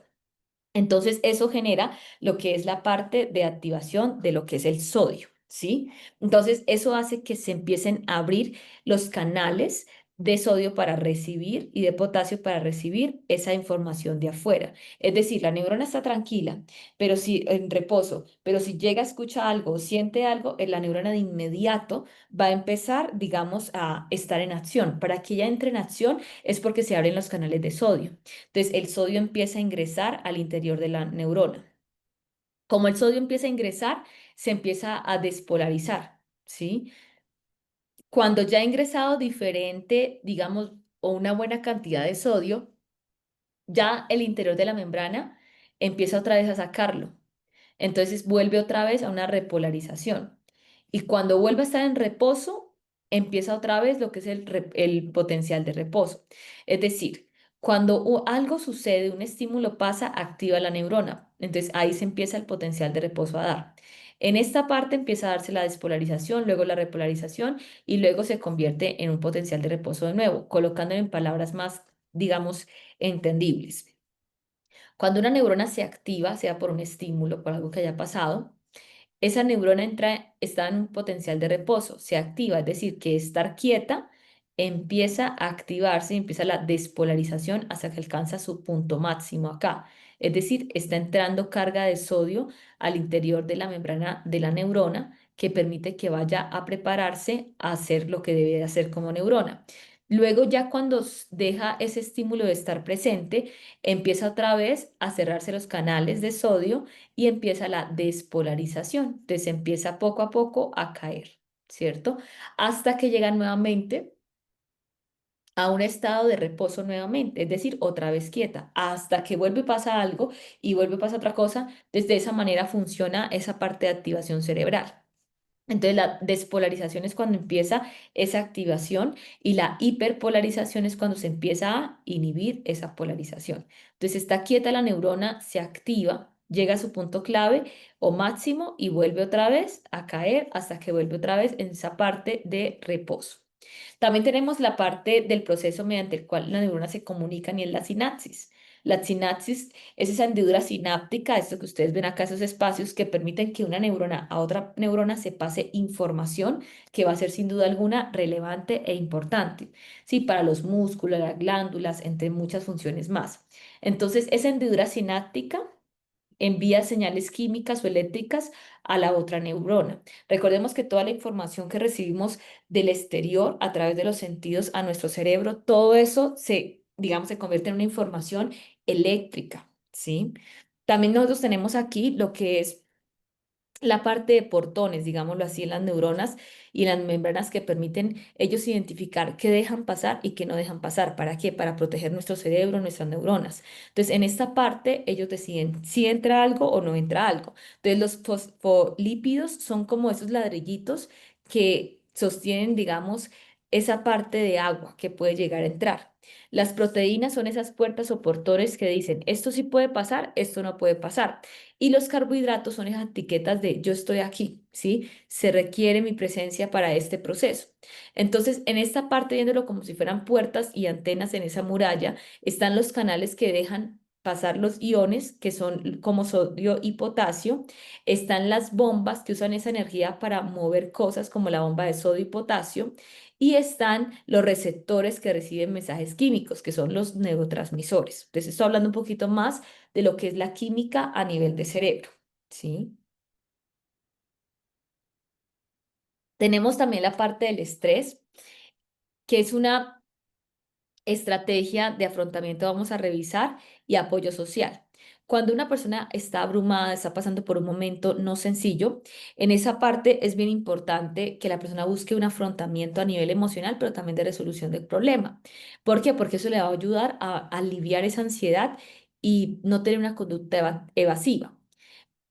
S1: Entonces, eso genera lo que es la parte de activación de lo que es el sodio, ¿sí? Entonces, eso hace que se empiecen a abrir los canales de sodio para recibir y de potasio para recibir esa información de afuera. Es decir, la neurona está tranquila, pero si en reposo, pero si llega a escuchar algo o siente algo, la neurona de inmediato va a empezar, digamos, a estar en acción. Para que ella entre en acción es porque se abren los canales de sodio. Entonces, el sodio empieza a ingresar al interior de la neurona. Como el sodio empieza a ingresar, se empieza a despolarizar, ¿sí? Cuando ya ha ingresado diferente, digamos, o una buena cantidad de sodio, ya el interior de la membrana empieza otra vez a sacarlo. Entonces vuelve otra vez a una repolarización. Y cuando vuelve a estar en reposo, empieza otra vez lo que es el potencial de reposo. Es decir, cuando algo sucede, un estímulo pasa, activa la neurona. Entonces ahí se empieza el potencial de reposo a dar. En esta parte empieza a darse la despolarización, luego la repolarización y luego se convierte en un potencial de reposo de nuevo, colocándolo en palabras más, digamos, entendibles. Cuando una neurona se activa, sea por un estímulo, por algo que haya pasado, esa neurona está en un potencial de reposo, se activa, es decir, que estar quieta empieza a activarse y empieza la despolarización hasta que alcanza su punto máximo acá. Es decir, está entrando carga de sodio al interior de la membrana de la neurona que permite que vaya a prepararse a hacer lo que debe de hacer como neurona. Luego ya cuando deja ese estímulo de estar presente, empieza otra vez a cerrarse los canales de sodio y empieza la despolarización. Entonces empieza poco a poco a caer, ¿cierto? Hasta que llega nuevamente a un estado de reposo nuevamente, es decir, otra vez quieta, hasta que vuelve y pasa algo y vuelve y pasa otra cosa. Desde esa manera funciona esa parte de activación cerebral. Entonces la despolarización es cuando empieza esa activación y la hiperpolarización es cuando se empieza a inhibir esa polarización. Entonces está quieta la neurona, se activa, llega a su punto clave o máximo y vuelve otra vez a caer hasta que vuelve otra vez en esa parte de reposo. También tenemos la parte del proceso mediante el cual las neuronas se comunican y es la sinapsis. La sinapsis es esa hendidura sináptica, esto que ustedes ven acá, esos espacios que permiten que una neurona a otra neurona se pase información que va a ser sin duda alguna relevante e importante, sí, para los músculos, las glándulas, entre muchas funciones más. Entonces, esa hendidura sináptica envía señales químicas o eléctricas a la otra neurona. Recordemos que toda la información que recibimos del exterior a través de los sentidos a nuestro cerebro, todo eso digamos, se convierte en una información eléctrica, ¿sí? También nosotros tenemos aquí lo que es la parte de portones, digámoslo así, en las neuronas y las membranas que permiten ellos identificar qué dejan pasar y qué no dejan pasar. ¿Para qué? Para proteger nuestro cerebro, nuestras neuronas. Entonces, en esta parte, ellos deciden si entra algo o no entra algo. Entonces, los fosfolípidos son como esos ladrillitos que sostienen, digamos, esa parte de agua que puede llegar a entrar. Las proteínas son esas puertas o portones que dicen, esto sí puede pasar, esto no puede pasar. Y los carbohidratos son esas etiquetas de yo estoy aquí, ¿sí? Se requiere mi presencia para este proceso. Entonces, en esta parte, viéndolo como si fueran puertas y antenas en esa muralla, están los canales que dejan pasar los iones, que son como sodio y potasio. Están las bombas que usan esa energía para mover cosas, como la bomba de sodio y potasio. Y están los receptores que reciben mensajes químicos, que son los neurotransmisores. Entonces, estoy hablando un poquito más de lo que es la química a nivel de cerebro, ¿sí? Tenemos también la parte del estrés, que es una estrategia de afrontamiento, vamos a revisar, y apoyo social. Cuando una persona está abrumada, está pasando por un momento no sencillo, en esa parte es bien importante que la persona busque un afrontamiento a nivel emocional, pero también de resolución del problema. ¿Por qué? Porque eso le va a ayudar a aliviar esa ansiedad y no tener una conducta evasiva.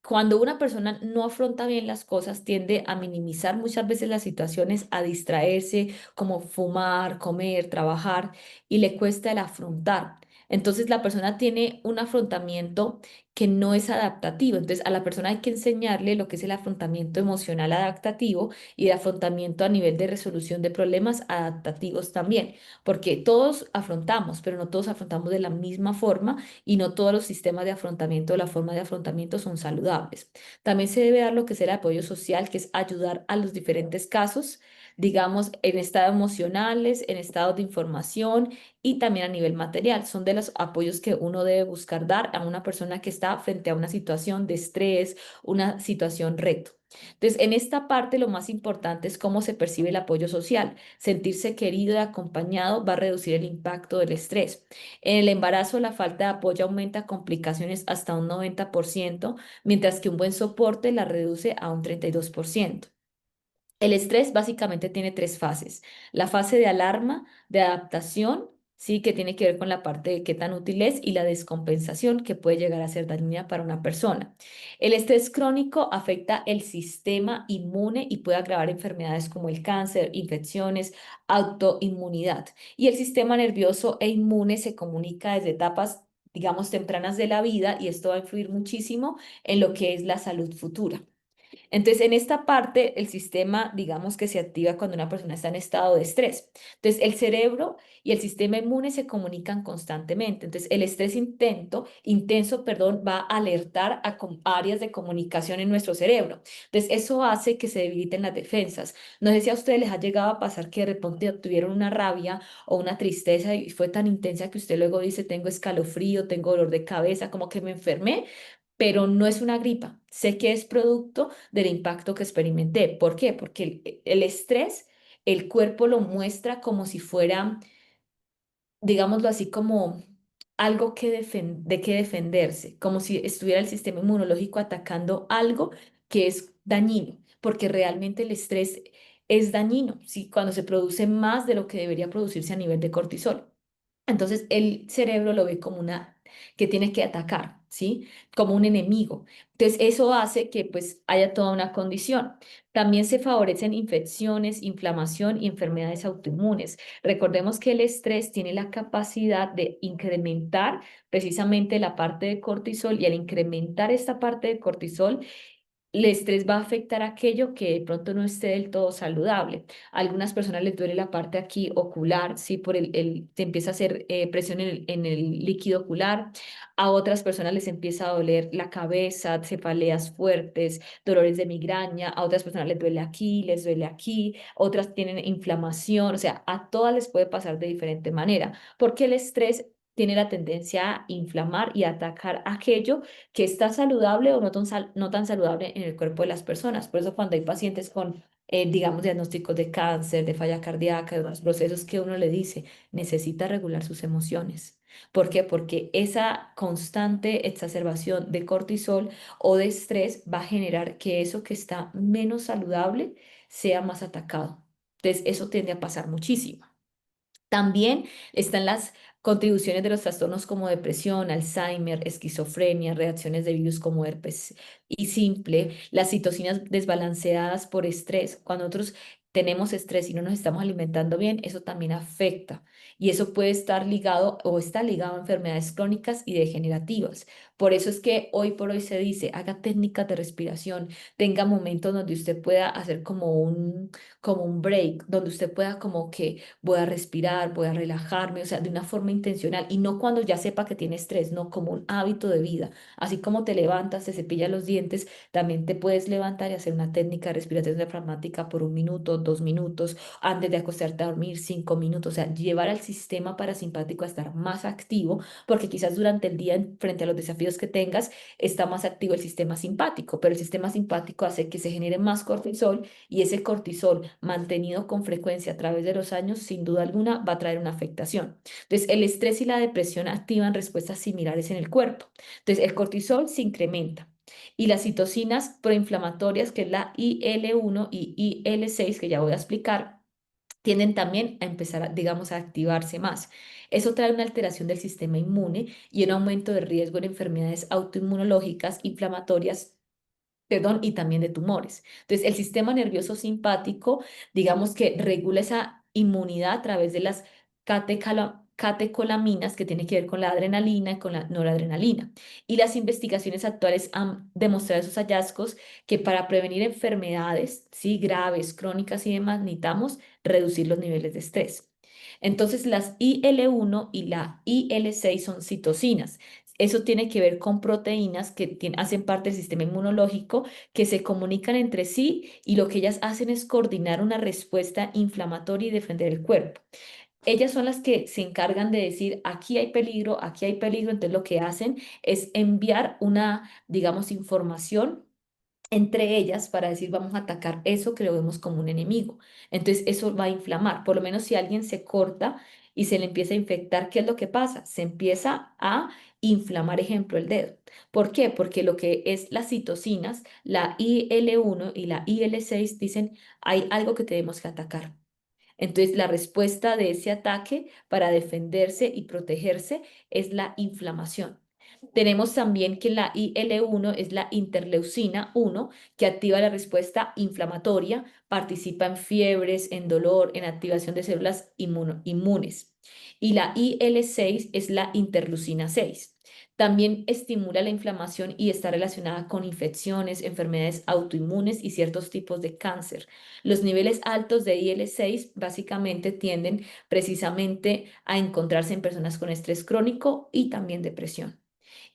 S1: Cuando una persona no afronta bien las cosas, tiende a minimizar muchas veces las situaciones, a distraerse, como fumar, comer, trabajar, y le cuesta el afrontar. Entonces la persona tiene un afrontamiento que no es adaptativo. Entonces a la persona hay que enseñarle lo que es el afrontamiento emocional adaptativo y el afrontamiento a nivel de resolución de problemas adaptativos también, porque todos afrontamos, pero no todos afrontamos de la misma forma y no todos los sistemas de afrontamiento, la forma de afrontamiento son saludables. También se debe dar lo que es el apoyo social, que es ayudar a los diferentes casos, digamos, en estados emocionales, en estados de información y también a nivel material. Son de los apoyos que uno debe buscar dar a una persona que está frente a una situación de estrés, una situación reto. Entonces, en esta parte lo más importante es cómo se percibe el apoyo social. Sentirse querido y acompañado va a reducir el impacto del estrés. En el embarazo, la falta de apoyo aumenta complicaciones hasta un 90%, mientras que un buen soporte la reduce a un 32%. El estrés básicamente tiene tres fases. La fase de alarma, de adaptación, sí, que tiene que ver con la parte de qué tan útil es, y la descompensación, que puede llegar a ser dañina para una persona. El estrés crónico afecta el sistema inmune y puede agravar enfermedades como el cáncer, infecciones, autoinmunidad. Y el sistema nervioso e inmune se comunica desde etapas, digamos, tempranas de la vida, y esto va a influir muchísimo en lo que es la salud futura. Entonces, en esta parte, el sistema, digamos que se activa cuando una persona está en estado de estrés. Entonces, el cerebro y el sistema inmune se comunican constantemente. Entonces, el estrés intenso, perdón, va a alertar a áreas de comunicación en nuestro cerebro. Entonces, eso hace que se debiliten las defensas. No sé si a ustedes les ha llegado a pasar que de repente tuvieron una rabia o una tristeza y fue tan intensa que usted luego dice, tengo escalofrío, tengo dolor de cabeza, como que me enfermé, pero no es una gripa. Sé que es producto del impacto que experimenté. ¿Por qué? Porque el estrés, el cuerpo lo muestra como si fuera, digámoslo así, como algo de que defenderse, como si estuviera el sistema inmunológico atacando algo que es dañino, porque realmente el estrés es dañino, ¿sí? Cuando se produce más de lo que debería producirse a nivel de cortisol. Entonces el cerebro lo ve como una que tiene que atacar, ¿sí? Como un enemigo. Entonces eso hace que pues haya toda una condición. También se favorecen infecciones, inflamación y enfermedades autoinmunes. Recordemos que el estrés tiene la capacidad de incrementar precisamente la parte de cortisol, y al incrementar esta parte de cortisol, el estrés va a afectar aquello que de pronto no esté del todo saludable. A algunas personas les duele la parte aquí ocular, sí, por se empieza a hacer presión en el líquido ocular. A otras personas les empieza a doler la cabeza, cefaleas fuertes, dolores de migraña. A otras personas les duele aquí, les duele aquí. Otras tienen inflamación. O sea, a todas les puede pasar de diferente manera, porque el estrés tiene la tendencia a inflamar y atacar aquello que está saludable o no tan saludable en el cuerpo de las personas. Por eso cuando hay pacientes con, digamos, diagnósticos de cáncer, de falla cardíaca, de unos procesos que uno le dice, necesita regular sus emociones. ¿Por qué? Porque esa constante exacerbación de cortisol o de estrés va a generar que eso que está menos saludable sea más atacado. Entonces, eso tiende a pasar muchísimo. También están las contribuciones de los trastornos como depresión, Alzheimer, esquizofrenia, reacciones de virus como herpes y simple, las citocinas desbalanceadas por estrés. Cuando nosotros tenemos estrés y no nos estamos alimentando bien, eso también afecta. Y eso puede estar ligado o está ligado a enfermedades crónicas y degenerativas. Por eso es que hoy por hoy se dice, haga técnicas de respiración, tenga momentos donde usted pueda hacer como un break, donde usted pueda como que voy a respirar, voy a relajarme, o sea, de una forma intencional y no cuando ya sepa que tiene estrés, no, como un hábito de vida. Así como te levantas, te cepillas los dientes, también te puedes levantar y hacer una técnica de respiración diafragmática por 1 minuto, 2 minutos, antes de acostarte a dormir, 5 minutos, o sea, llevar al sistema parasimpático a estar más activo, porque quizás durante el día, frente a los desafíos que tengas, está más activo el sistema simpático, pero el sistema simpático hace que se genere más cortisol, y ese cortisol mantenido con frecuencia a través de los años, sin duda alguna, va a traer una afectación. Entonces, el estrés y la depresión activan respuestas similares en el cuerpo. Entonces, el cortisol se incrementa. Y las citocinas proinflamatorias, que es la IL-1 y IL-6, que ya voy a explicar, tienden también a empezar, digamos, a activarse más. Eso trae una alteración del sistema inmune y un aumento de riesgo en enfermedades autoinmunológicas, inflamatorias, perdón, y también de tumores. Entonces, el sistema nervioso simpático, digamos que regula esa inmunidad a través de las catecolaminas, que tiene que ver con la adrenalina y con la noradrenalina. Y las investigaciones actuales han demostrado esos hallazgos que para prevenir enfermedades, ¿sí? Graves, crónicas y demás, necesitamos reducir los niveles de estrés. Entonces, las IL-1 y la IL-6 son citocinas. Eso tiene que ver con proteínas que hacen parte del sistema inmunológico, que se comunican entre sí y lo que ellas hacen es coordinar una respuesta inflamatoria y defender el cuerpo. Ellas son las que se encargan de decir, aquí hay peligro, entonces lo que hacen es enviar una, digamos, información entre ellas para decir vamos a atacar eso que lo vemos como un enemigo. Entonces eso va a inflamar. Por lo menos si alguien se corta y se le empieza a infectar, ¿qué es lo que pasa? Se empieza a inflamar, ejemplo, el dedo. ¿Por qué? Porque lo que es las citocinas, la IL-1 y la IL-6 dicen hay algo que tenemos que atacar. Entonces, la respuesta de ese ataque para defenderse y protegerse es la inflamación. Tenemos también que la IL-1 es la interleucina 1 que activa la respuesta inflamatoria, participa en fiebres, en dolor, en activación de células inmunes. Y la IL-6 es la interleucina 6. También estimula la inflamación y está relacionada con infecciones, enfermedades autoinmunes y ciertos tipos de cáncer. Los niveles altos de IL-6 básicamente tienden precisamente a encontrarse en personas con estrés crónico y también depresión.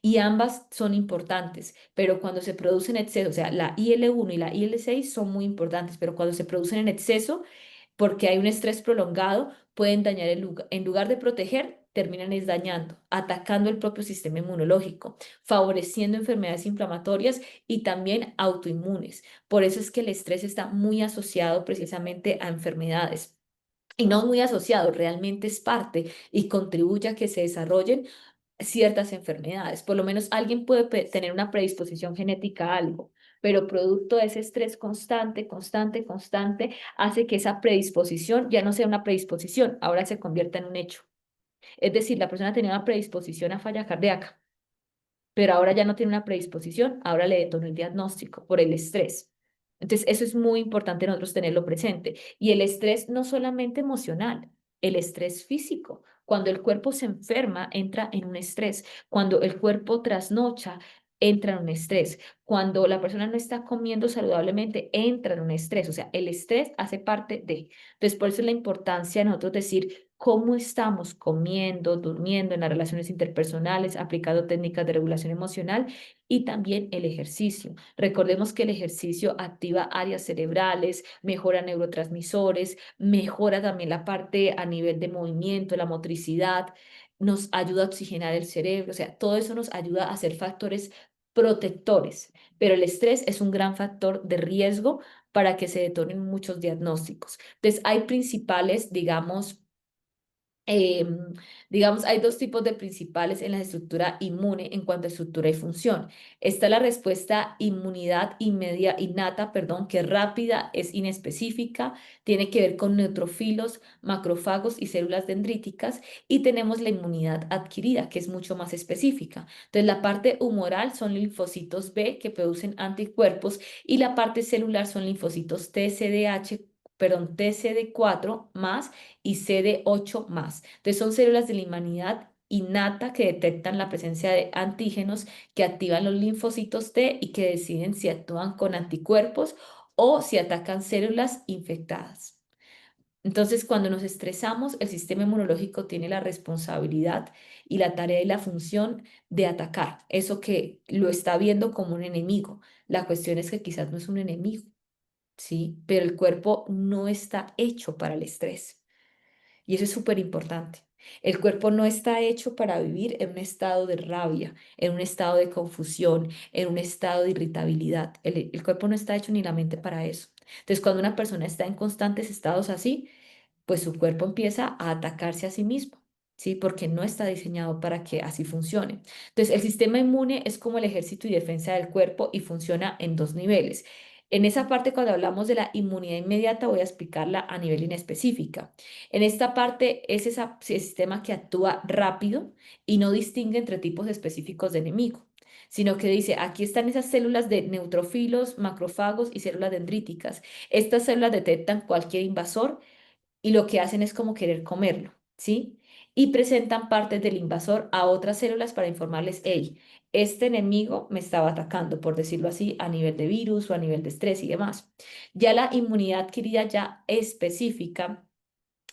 S1: Y ambas son importantes, pero cuando se producen en exceso, o sea, la IL-1 y la IL-6 son muy importantes, pero cuando se producen en exceso, porque hay un estrés prolongado, pueden dañar el lugar, en lugar de proteger, terminan es dañando, atacando el propio sistema inmunológico, favoreciendo enfermedades inflamatorias y también autoinmunes. Por eso es que el estrés está muy asociado precisamente a enfermedades. Y no muy asociado, realmente es parte y contribuye a que se desarrollen ciertas enfermedades. Por lo menos alguien puede tener una predisposición genética a algo, pero producto de ese estrés constante, hace que esa predisposición ya no sea una predisposición, ahora se convierta en un hecho. Es decir, la persona tenía una predisposición a falla cardíaca, pero ahora ya no tiene una predisposición, ahora le detonó el diagnóstico por el estrés. Entonces, eso es muy importante nosotros tenerlo presente. Y el estrés no solamente emocional, el estrés físico. Cuando el cuerpo se enferma, entra en un estrés. Cuando el cuerpo trasnocha, entra en un estrés. Cuando la persona no está comiendo saludablemente, entra en un estrés. O sea, el estrés hace parte de. Entonces, por eso es la importancia de nosotros decir cómo estamos comiendo, durmiendo en las relaciones interpersonales, aplicando técnicas de regulación emocional y también el ejercicio. Recordemos que el ejercicio activa áreas cerebrales, mejora neurotransmisores, mejora también la parte a nivel de movimiento, la motricidad, nos ayuda a oxigenar el cerebro, o sea, todo eso nos ayuda a ser factores protectores, pero el estrés es un gran factor de riesgo para que se detonen muchos diagnósticos. Entonces, hay principales, eh, digamos, hay dos tipos de principales en la estructura inmune en cuanto a estructura y función. Está la respuesta inmunidad innata, perdón, que es rápida, es inespecífica, tiene que ver con neutrofilos, macrófagos y células dendríticas. Y tenemos la inmunidad adquirida, que es mucho más específica. Entonces, la parte humoral son linfocitos B que producen anticuerpos y la parte celular son linfocitos TCDH, perdón, TCD4 más y CD8 más. Entonces son células de la inmunidad innata que detectan la presencia de antígenos que activan los linfocitos T y que deciden si actúan con anticuerpos o si atacan células infectadas. Entonces, cuando nos estresamos, el sistema inmunológico tiene la responsabilidad y la tarea y la función de atacar eso que lo está viendo como un enemigo. La cuestión es que quizás no es un enemigo, ¿sí? Pero el cuerpo no está hecho para el estrés. Y eso es súper importante. El cuerpo no está hecho para vivir en un estado de rabia, en un estado de confusión, en un estado de irritabilidad. El cuerpo no está hecho ni la mente para eso. Entonces, cuando una persona está en constantes estados así, pues su cuerpo empieza a atacarse a sí mismo, ¿sí? Porque no está diseñado para que así funcione. Entonces, el sistema inmune es como el ejército y defensa del cuerpo y funciona en dos niveles. En esa parte, cuando hablamos de la inmunidad inmediata, voy a explicarla a nivel inespecífica. En esta parte es ese sistema que actúa rápido y no distingue entre tipos específicos de enemigo, sino que dice, aquí están esas células de neutrofilos, macrófagos y células dendríticas. Estas células detectan cualquier invasor y lo que hacen es como querer comerlo, ¿sí? y presentan partes del invasor a otras células para informarles, hey, este enemigo me estaba atacando, por decirlo así, a nivel de virus o a nivel de estrés y demás. Ya la inmunidad adquirida ya específica,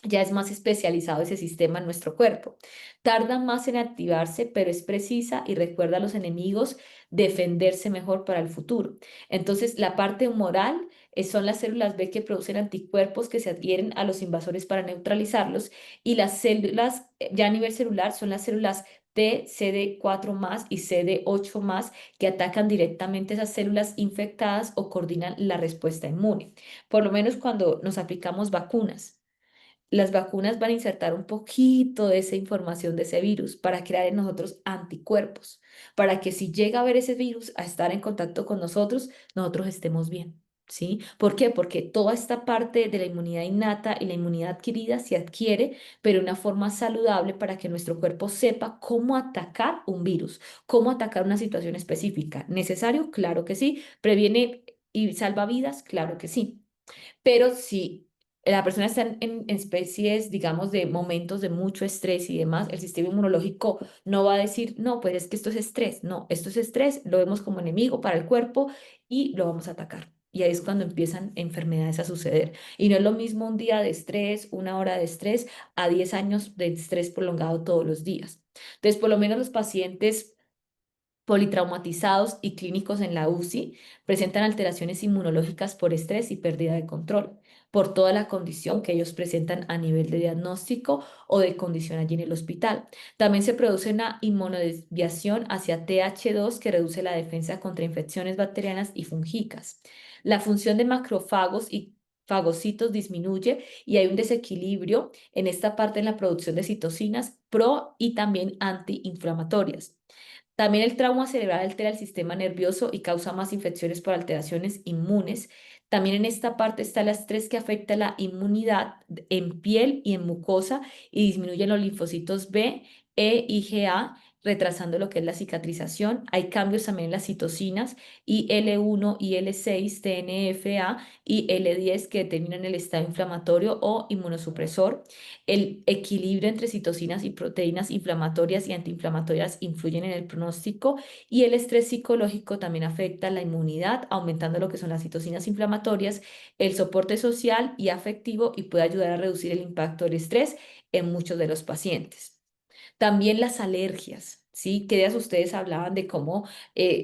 S1: ya es más especializado ese sistema en nuestro cuerpo. Tarda más en activarse, pero es precisa y recuerda a los enemigos defenderse mejor para el futuro. Entonces, la parte humoral son las células B que producen anticuerpos que se adhieren a los invasores para neutralizarlos y las células, ya a nivel celular, son las células T, CD4 más y CD8 más que atacan directamente esas células infectadas o coordinan la respuesta inmune. Por lo menos cuando nos aplicamos vacunas. Las vacunas van a insertar un poquito de esa información de ese virus para crear en nosotros anticuerpos, para que si llega a ver ese virus a estar en contacto con nosotros, nosotros estemos bien. ¿Sí? ¿Por qué? Porque toda esta parte de la inmunidad innata y la inmunidad adquirida se adquiere, pero de una forma saludable para que nuestro cuerpo sepa cómo atacar un virus, cómo atacar una situación específica. ¿Necesario? Claro que sí. ¿Previene y salva vidas? Claro que sí. Pero si la persona está en especies, digamos, de momentos de mucho estrés y demás, el sistema inmunológico no va a decir, no, pues es que esto es estrés. No, esto es estrés, lo vemos como enemigo para el cuerpo y lo vamos a atacar. Y ahí es cuando empiezan enfermedades a suceder. Y no es lo mismo un día de estrés, una hora de estrés, a 10 años de estrés prolongado todos los días. Entonces, por lo menos los pacientes politraumatizados y clínicos en la UCI presentan alteraciones inmunológicas por estrés y pérdida de control, por toda la condición que ellos presentan a nivel de diagnóstico o de condición allí en el hospital. También se produce una inmunodesviación hacia TH2 que reduce la defensa contra infecciones bacterianas y fúngicas. La función de macrófagos y fagocitos disminuye y hay un desequilibrio en esta parte en la producción de citocinas pro y también antiinflamatorias. También el trauma cerebral altera el sistema nervioso y causa más infecciones por alteraciones inmunes. También en esta parte está el estrés que afecta la inmunidad en piel y en mucosa y disminuye los linfocitos B, E, IgA, retrasando lo que es la cicatrización. Hay cambios también en las citocinas y L1 y L6, TNFA y L10 que determinan el estado inflamatorio o inmunosupresor. El equilibrio entre citocinas y proteínas inflamatorias y antiinflamatorias influyen en el pronóstico y el estrés psicológico también afecta la inmunidad, aumentando lo que son las citocinas inflamatorias, el soporte social y afectivo y puede ayudar a reducir el impacto del estrés en muchos de los pacientes. También las alergias. Sí, que días ustedes hablaban de cómo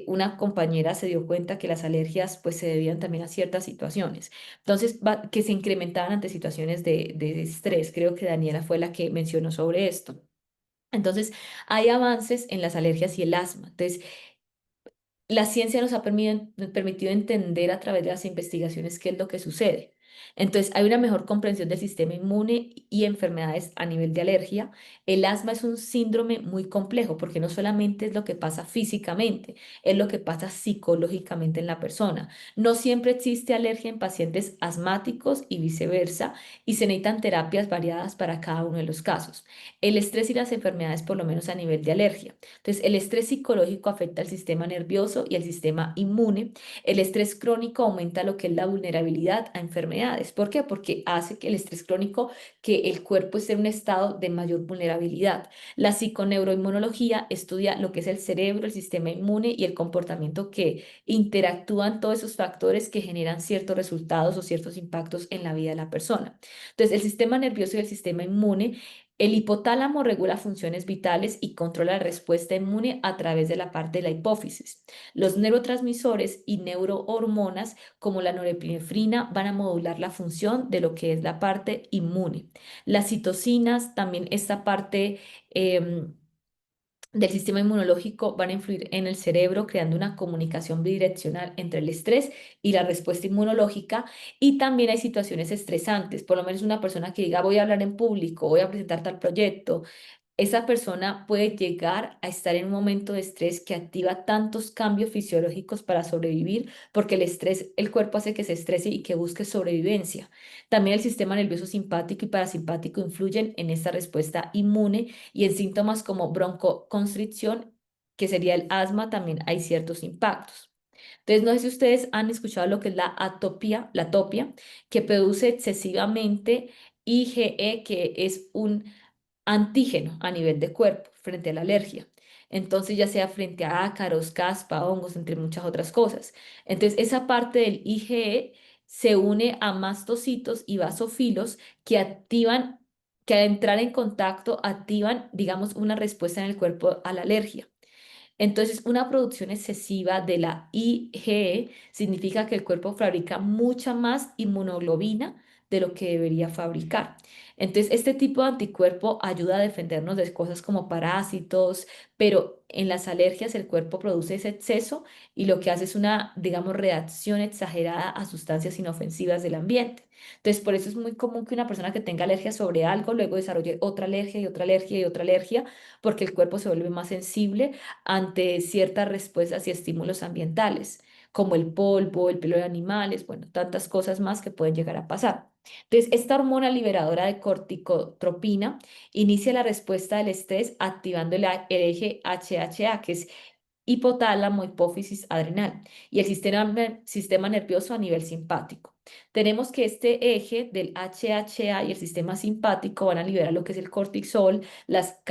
S1: una compañera se dio cuenta que las alergias pues se debían también a ciertas situaciones. Entonces, que se incrementaban ante situaciones de estrés. Creo que Daniela fue la que mencionó sobre esto. Entonces, hay avances en las alergias y el asma. Entonces, la ciencia nos ha permitido entender a través de las investigaciones qué es lo que sucede. Entonces, hay una mejor comprensión del sistema inmune y enfermedades a nivel de alergia. El asma es un síndrome muy complejo porque no solamente es lo que pasa físicamente, es lo que pasa psicológicamente en la persona. No siempre existe alergia en pacientes asmáticos y viceversa, y se necesitan terapias variadas para cada uno de los casos. El estrés y las enfermedades, por lo menos a nivel de alergia. Entonces, el estrés psicológico afecta al sistema nervioso y al sistema inmune. El estrés crónico aumenta lo que es la vulnerabilidad a enfermedades. ¿Por qué? Porque hace que el estrés crónico, que el cuerpo esté en un estado de mayor vulnerabilidad. La psiconeuroinmunología estudia lo que es el cerebro, el sistema inmune y el comportamiento que interactúan todos esos factores que generan ciertos resultados o ciertos impactos en la vida de la persona. Entonces, el sistema nervioso y el sistema inmune, el hipotálamo regula funciones vitales y controla la respuesta inmune a través de la parte de la hipófisis. Los neurotransmisores y neurohormonas como la norepinefrina van a modular la función de lo que es la parte inmune. Las citocinas, también esta parte em, del sistema inmunológico van a influir en el cerebro, creando una comunicación bidireccional entre el estrés y la respuesta inmunológica. Y también hay situaciones estresantes, por lo menos una persona que diga voy a hablar en público, voy a presentar tal proyecto, esa persona puede llegar a estar en un momento de estrés que activa tantos cambios fisiológicos para sobrevivir, porque el estrés, el cuerpo hace que se estrese y que busque sobrevivencia. También el sistema nervioso simpático y parasimpático influyen en esta respuesta inmune y en síntomas como broncoconstricción, que sería el asma, también hay ciertos impactos. Entonces, no sé si ustedes han escuchado lo que es la atopia, que produce excesivamente IgE, que es un antígeno a nivel de cuerpo frente a la alergia. Entonces, ya sea frente a ácaros, caspa, hongos, entre muchas otras cosas. Entonces, esa parte del IgE se une a mastocitos y basofilos que activan, que al entrar en contacto activan, digamos, una respuesta en el cuerpo a la alergia. Entonces, una producción excesiva de la IgE significa que el cuerpo fabrica mucha más inmunoglobina de lo que debería fabricar. Entonces, este tipo de anticuerpo ayuda a defendernos de cosas como parásitos, pero en las alergias el cuerpo produce ese exceso y lo que hace es una, digamos, reacción exagerada a sustancias inofensivas del ambiente. Entonces, por eso es muy común que una persona que tenga alergia sobre algo luego desarrolle otra alergia y otra alergia y otra alergia, porque el cuerpo se vuelve más sensible ante ciertas respuestas y estímulos ambientales, como el polvo, el pelo de animales, bueno, tantas cosas más que pueden llegar a pasar. Entonces, esta hormona liberadora de corticotropina inicia la respuesta del estrés activando el eje HHA, que es hipotálamo, hipófisis, adrenal, y el sistema nervioso a nivel simpático. Tenemos que este eje del HHA y el sistema simpático van a liberar lo que es el cortisol, las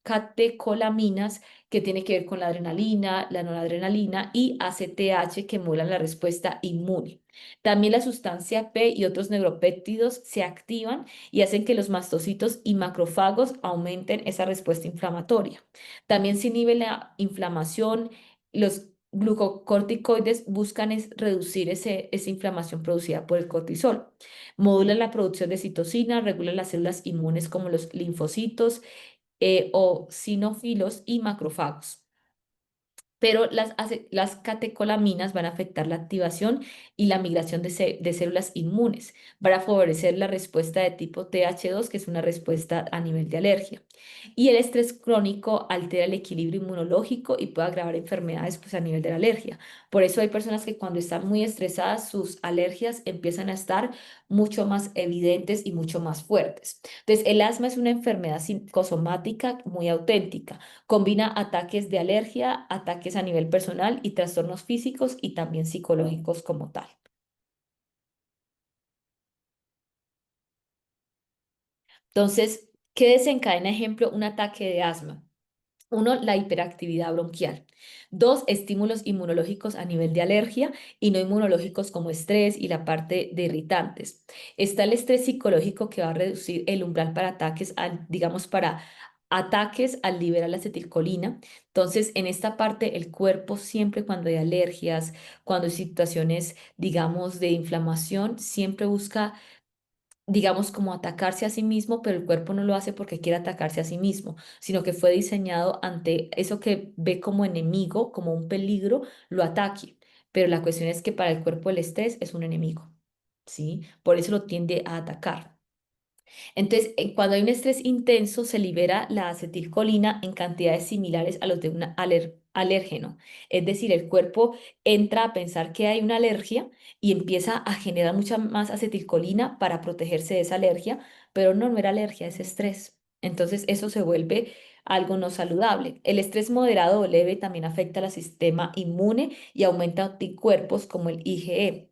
S1: catecolaminas, que tiene que ver con la adrenalina, la noradrenalina y ACTH, que modulan la respuesta inmune. También la sustancia P y otros neuropéptidos se activan y hacen que los mastocitos y macrófagos aumenten esa respuesta inflamatoria. También se inhibe la inflamación. Los glucocorticoides buscan reducir esa inflamación producida por el cortisol. Modulan la producción de citocina, regulan las células inmunes como los linfocitos o sinófilos y macrófagos, pero las catecolaminas van a afectar la activación y la migración de células inmunes, para favorecer la respuesta de tipo TH2, que es una respuesta a nivel de alergia. Y el estrés crónico altera el equilibrio inmunológico y puede agravar enfermedades, pues, a nivel de la alergia. Por eso hay personas que cuando están muy estresadas, sus alergias empiezan a estar mucho más evidentes y mucho más fuertes. Entonces, el asma es una enfermedad psicosomática muy auténtica. Combina ataques de alergia, ataques a nivel personal y trastornos físicos y también psicológicos como tal. Entonces, ¿qué desencadena, ejemplo, un ataque de asma? Uno, la hiperactividad bronquial. Dos, estímulos inmunológicos a nivel de alergia y no inmunológicos como estrés y la parte de irritantes. Está el estrés psicológico, que va a reducir el umbral para ataques, digamos, para ataques al liberar la acetilcolina. Entonces, en esta parte, el cuerpo siempre, cuando hay alergias, cuando hay situaciones, digamos, de inflamación, siempre busca, digamos, como atacarse a sí mismo, pero el cuerpo no lo hace porque quiere atacarse a sí mismo, sino que fue diseñado ante eso que ve como enemigo, como un peligro, lo ataque. Pero la cuestión es que para el cuerpo el estrés es un enemigo, ¿sí? Por eso lo tiende a atacar. Entonces, cuando hay un estrés intenso, se libera la acetilcolina en cantidades similares a los de un alérgeno. Es decir, el cuerpo entra a pensar que hay una alergia y empieza a generar mucha más acetilcolina para protegerse de esa alergia, pero no, no era alergia, es estrés. Entonces, eso se vuelve algo no saludable. El estrés moderado o leve también afecta al sistema inmune y aumenta anticuerpos como el IgE.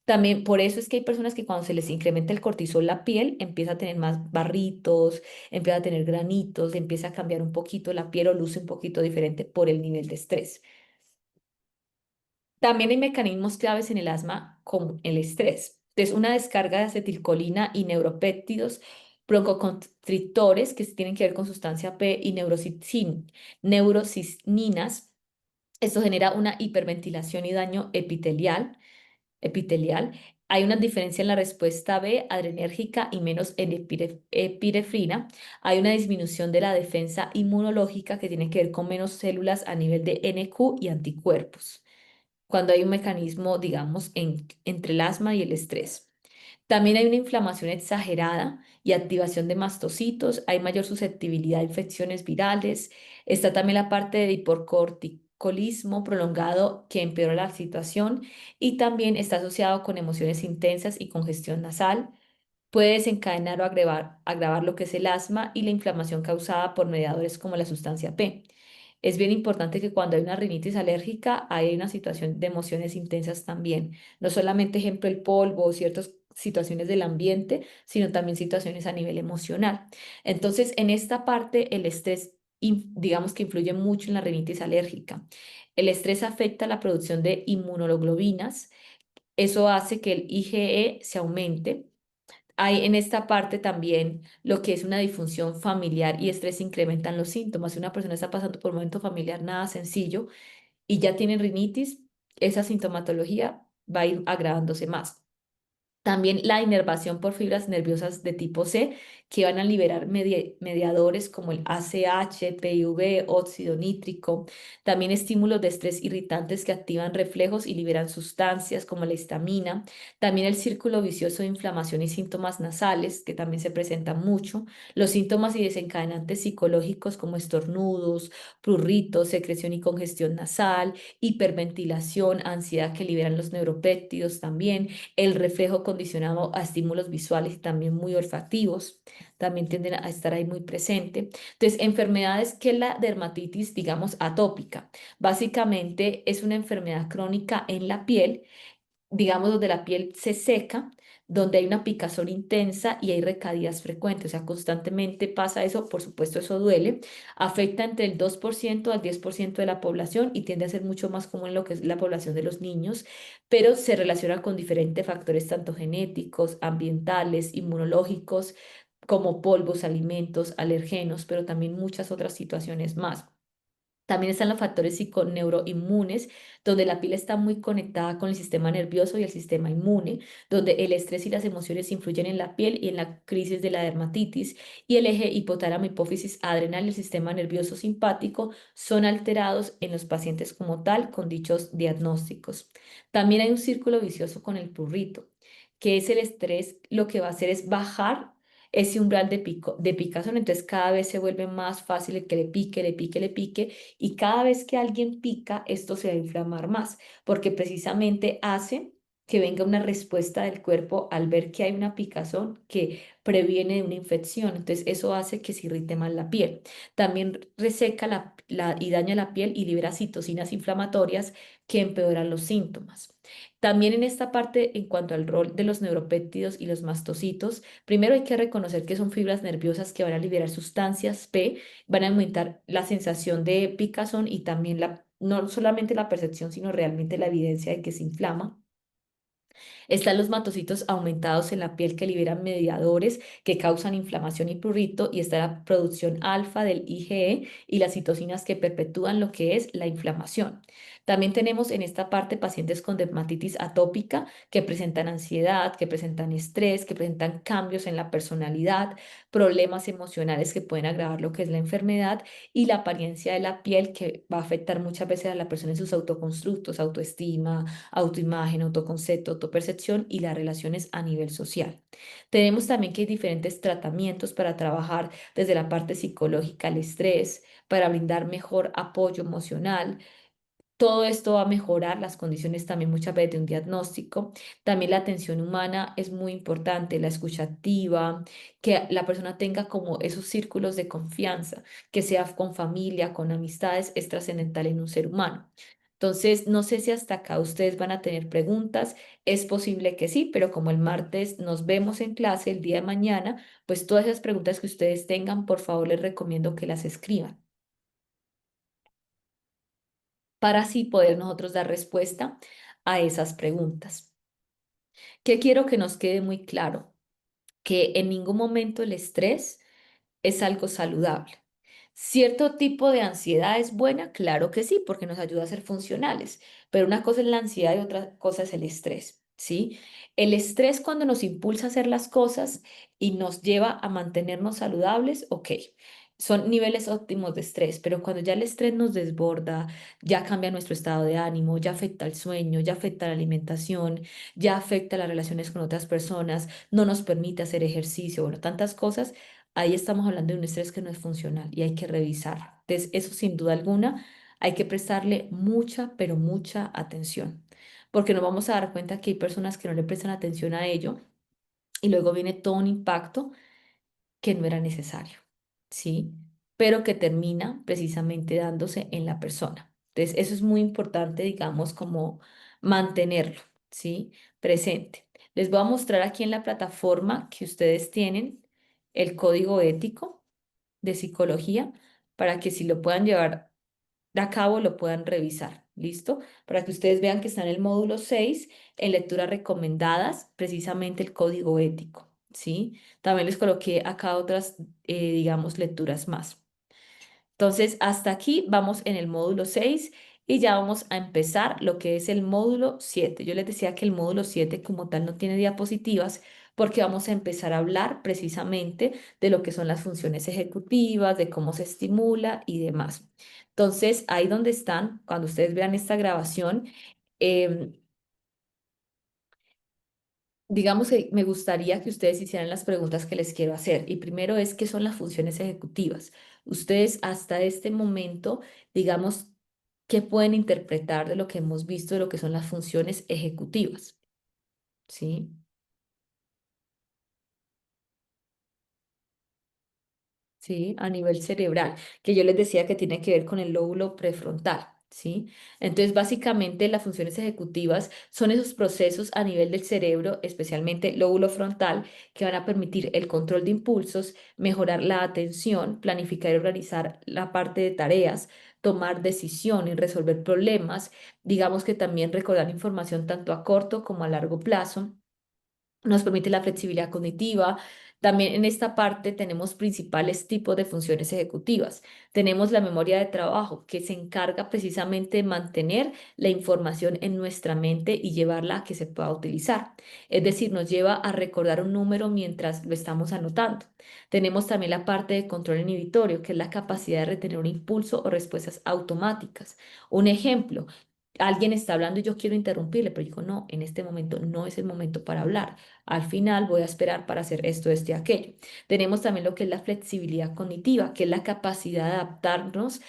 S1: También por eso es que hay personas que cuando se les incrementa el cortisol, la piel empieza a tener más barritos, empieza a tener granitos, empieza a cambiar un poquito la piel o luce un poquito diferente por el nivel de estrés. También hay mecanismos claves en el asma como el estrés. Entonces, una descarga de acetilcolina y neuropéptidos broncoconstrictores que tienen que ver con sustancia P y neurocininas. Esto genera una hiperventilación y daño epitelial. Hay una diferencia en la respuesta B adrenérgica y menos en epinefrina. Hay una disminución de la defensa inmunológica que tiene que ver con menos células a nivel de NQ y anticuerpos, cuando hay un mecanismo, digamos, entre el asma y el estrés. También hay una inflamación exagerada y activación de mastocitos, hay mayor susceptibilidad a infecciones virales, está también la parte de hiporcorticolismo prolongado, que empeora la situación, y también está asociado con emociones intensas y congestión nasal. Puede desencadenar o agravar lo que es el asma y la inflamación causada por mediadores como la sustancia P. Es bien importante que cuando hay una rinitis alérgica hay una situación de emociones intensas también. No solamente, ejemplo, el polvo o ciertos situaciones del ambiente, sino también situaciones a nivel emocional. Entonces, en esta parte, el estrés, digamos que influye mucho en la rinitis alérgica. El estrés afecta la producción de inmunoglobinas. Eso hace que el IgE se aumente. Hay en esta parte también lo que es una disfunción familiar y estrés incrementan los síntomas. Si una persona está pasando por un momento familiar nada sencillo y ya tiene rinitis, esa sintomatología va a ir agravándose más. También la inervación por fibras nerviosas de tipo C que van a liberar mediadores como el ACH, PIV, óxido nítrico. También estímulos de estrés irritantes que activan reflejos y liberan sustancias como la histamina. También el círculo vicioso de inflamación y síntomas nasales que también se presentan mucho. Los síntomas y desencadenantes psicológicos como estornudos, prurritos, secreción y congestión nasal, hiperventilación, ansiedad que liberan los neuropéptidos también, el reflejo condicionado a estímulos visuales y también muy olfativos, también tienden a estar ahí muy presente. Entonces, enfermedades que la dermatitis, digamos, atópica, básicamente es una enfermedad crónica en la piel, digamos, donde la piel se seca, donde hay una picazón intensa y hay recaídas frecuentes, o sea, constantemente pasa eso, por supuesto eso duele, afecta entre el 2% al 10% de la población y tiende a ser mucho más común en lo que es la población de los niños, pero se relaciona con diferentes factores, tanto genéticos, ambientales, inmunológicos, como polvos, alimentos, alergenos, pero también muchas otras situaciones más. También están los factores psiconeuroinmunes, donde la piel está muy conectada con el sistema nervioso y el sistema inmune, donde el estrés y las emociones influyen en la piel y en la crisis de la dermatitis, y el eje hipotálamo, hipófisis, adrenal y el sistema nervioso simpático son alterados en los pacientes como tal con dichos diagnósticos. También hay un círculo vicioso con el prurito, que es el estrés, lo que va a hacer es bajar ese umbral de picazón, entonces cada vez se vuelve más fácil el que le pique, le pique, le pique, y cada vez que alguien pica, esto se va a inflamar más, porque precisamente hace que venga una respuesta del cuerpo al ver que hay una picazón que previene de una infección. Entonces, eso hace que se irrite más la piel. También reseca y daña la piel y libera citocinas inflamatorias que empeoran los síntomas. También en esta parte, en cuanto al rol de los neuropéptidos y los mastocitos, primero hay que reconocer que son fibras nerviosas que van a liberar sustancias P, van a aumentar la sensación de picazón y también no solamente la percepción, sino realmente la evidencia de que se inflama. Están los matocitos aumentados en la piel que liberan mediadores que causan inflamación y prurito, y está la producción alfa del IgE y las citocinas que perpetúan lo que es la inflamación. También tenemos en esta parte pacientes con dermatitis atópica que presentan ansiedad, que presentan estrés, que presentan cambios en la personalidad, problemas emocionales que pueden agravar lo que es la enfermedad, y la apariencia de la piel que va a afectar muchas veces a la persona en sus autoconstructos, autoestima, autoimagen, autoconcepto, autopercepción y las relaciones a nivel social. Tenemos también que hay diferentes tratamientos para trabajar desde la parte psicológica, el estrés, para brindar mejor apoyo emocional. Todo esto va a mejorar las condiciones también muchas veces de un diagnóstico. También la atención humana es muy importante, la escucha activa, que la persona tenga como esos círculos de confianza, que sea con familia, con amistades, es trascendental en un ser humano. Entonces, no sé si hasta acá ustedes van a tener preguntas. Es posible que sí, pero como el martes nos vemos en clase el día de mañana, pues todas esas preguntas que ustedes tengan, por favor, les recomiendo que las escriban para así poder nosotros dar respuesta a esas preguntas. ¿Qué quiero que nos quede muy claro? Que en ningún momento el estrés es algo saludable. ¿Cierto tipo de ansiedad es buena? Claro que sí, porque nos ayuda a ser funcionales, pero una cosa es la ansiedad y otra cosa es el estrés, ¿sí? El estrés cuando nos impulsa a hacer las cosas y nos lleva a mantenernos saludables, ok. Son niveles óptimos de estrés, pero cuando ya el estrés nos desborda, ya cambia nuestro estado de ánimo, ya afecta el sueño, ya afecta la alimentación, ya afecta las relaciones con otras personas, no nos permite hacer ejercicio, bueno, tantas cosas. Ahí estamos hablando de un estrés que no es funcional y hay que revisar. Entonces, eso sin duda alguna hay que prestarle mucha, pero mucha atención, porque nos vamos a dar cuenta que hay personas que no le prestan atención a ello y luego viene todo un impacto que no era necesario, ¿sí? Pero que termina precisamente dándose en la persona. Entonces, eso es muy importante, digamos, como mantenerlo, ¿sí? Presente. Les voy a mostrar aquí en la plataforma que ustedes tienen el código ético de psicología para que si lo puedan llevar a cabo lo puedan revisar. ¿Listo? Para que ustedes vean que está en el módulo 6 en lecturas recomendadas, precisamente el código ético. ¿Sí? También les coloqué acá otras, digamos, lecturas más. Entonces, hasta aquí vamos en el módulo 6 y ya vamos a empezar lo que es el módulo 7. Yo les decía que el módulo 7 como tal no tiene diapositivas porque vamos a empezar a hablar precisamente de lo que son las funciones ejecutivas, de cómo se estimula y demás. Entonces, ahí donde están, cuando ustedes vean esta grabación, em, digamos que me gustaría que ustedes hicieran las preguntas que les quiero hacer. Y primero es, ¿qué son las funciones ejecutivas? Ustedes hasta este momento, digamos, ¿qué pueden interpretar de lo que hemos visto de lo que son las funciones ejecutivas? ¿Sí? ¿Sí? A nivel cerebral, que yo les decía que tiene que ver con el lóbulo prefrontal, ¿sí? Entonces, básicamente las funciones ejecutivas son esos procesos a nivel del cerebro, especialmente el lóbulo frontal, que van a permitir el control de impulsos, mejorar la atención, planificar y organizar la parte de tareas, tomar decisiones, resolver problemas, digamos que también recordar información tanto a corto como a largo plazo, nos permite la flexibilidad cognitiva. También en esta parte tenemos principales tipos de funciones ejecutivas. Tenemos la memoria de trabajo, que se encarga precisamente de mantener la información en nuestra mente y llevarla a que se pueda utilizar. Es decir, nos lleva a recordar un número mientras lo estamos anotando. Tenemos también la parte de control inhibitorio, que es la capacidad de retener un impulso o respuestas automáticas. Un ejemplo. Alguien está hablando y yo quiero interrumpirle, pero digo, no, en este momento no es el momento para hablar. Al final voy a esperar para hacer esto, esto y aquello. Tenemos también lo que es la flexibilidad cognitiva, que es la capacidad de adaptarnos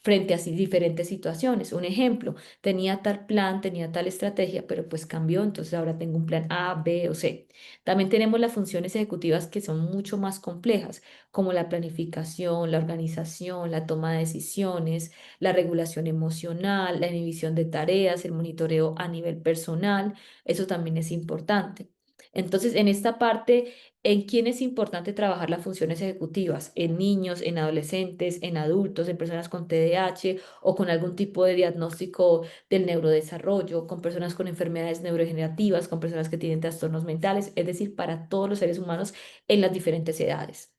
S1: frente a diferentes situaciones. Un ejemplo, tenía tal plan, tenía tal estrategia, pero pues cambió, entonces ahora tengo un plan A, B o C. También tenemos las funciones ejecutivas que son mucho más complejas, como la planificación, la organización, la toma de decisiones, la regulación emocional, la inhibición de tareas, el monitoreo a nivel personal. Eso también es importante. Entonces, en esta parte, ¿en quién es importante trabajar las funciones ejecutivas? En niños, en adolescentes, en adultos, en personas con TDAH o con algún tipo de diagnóstico del neurodesarrollo, con personas con enfermedades neurodegenerativas, con personas que tienen trastornos mentales, es decir, para todos los seres humanos en las diferentes edades.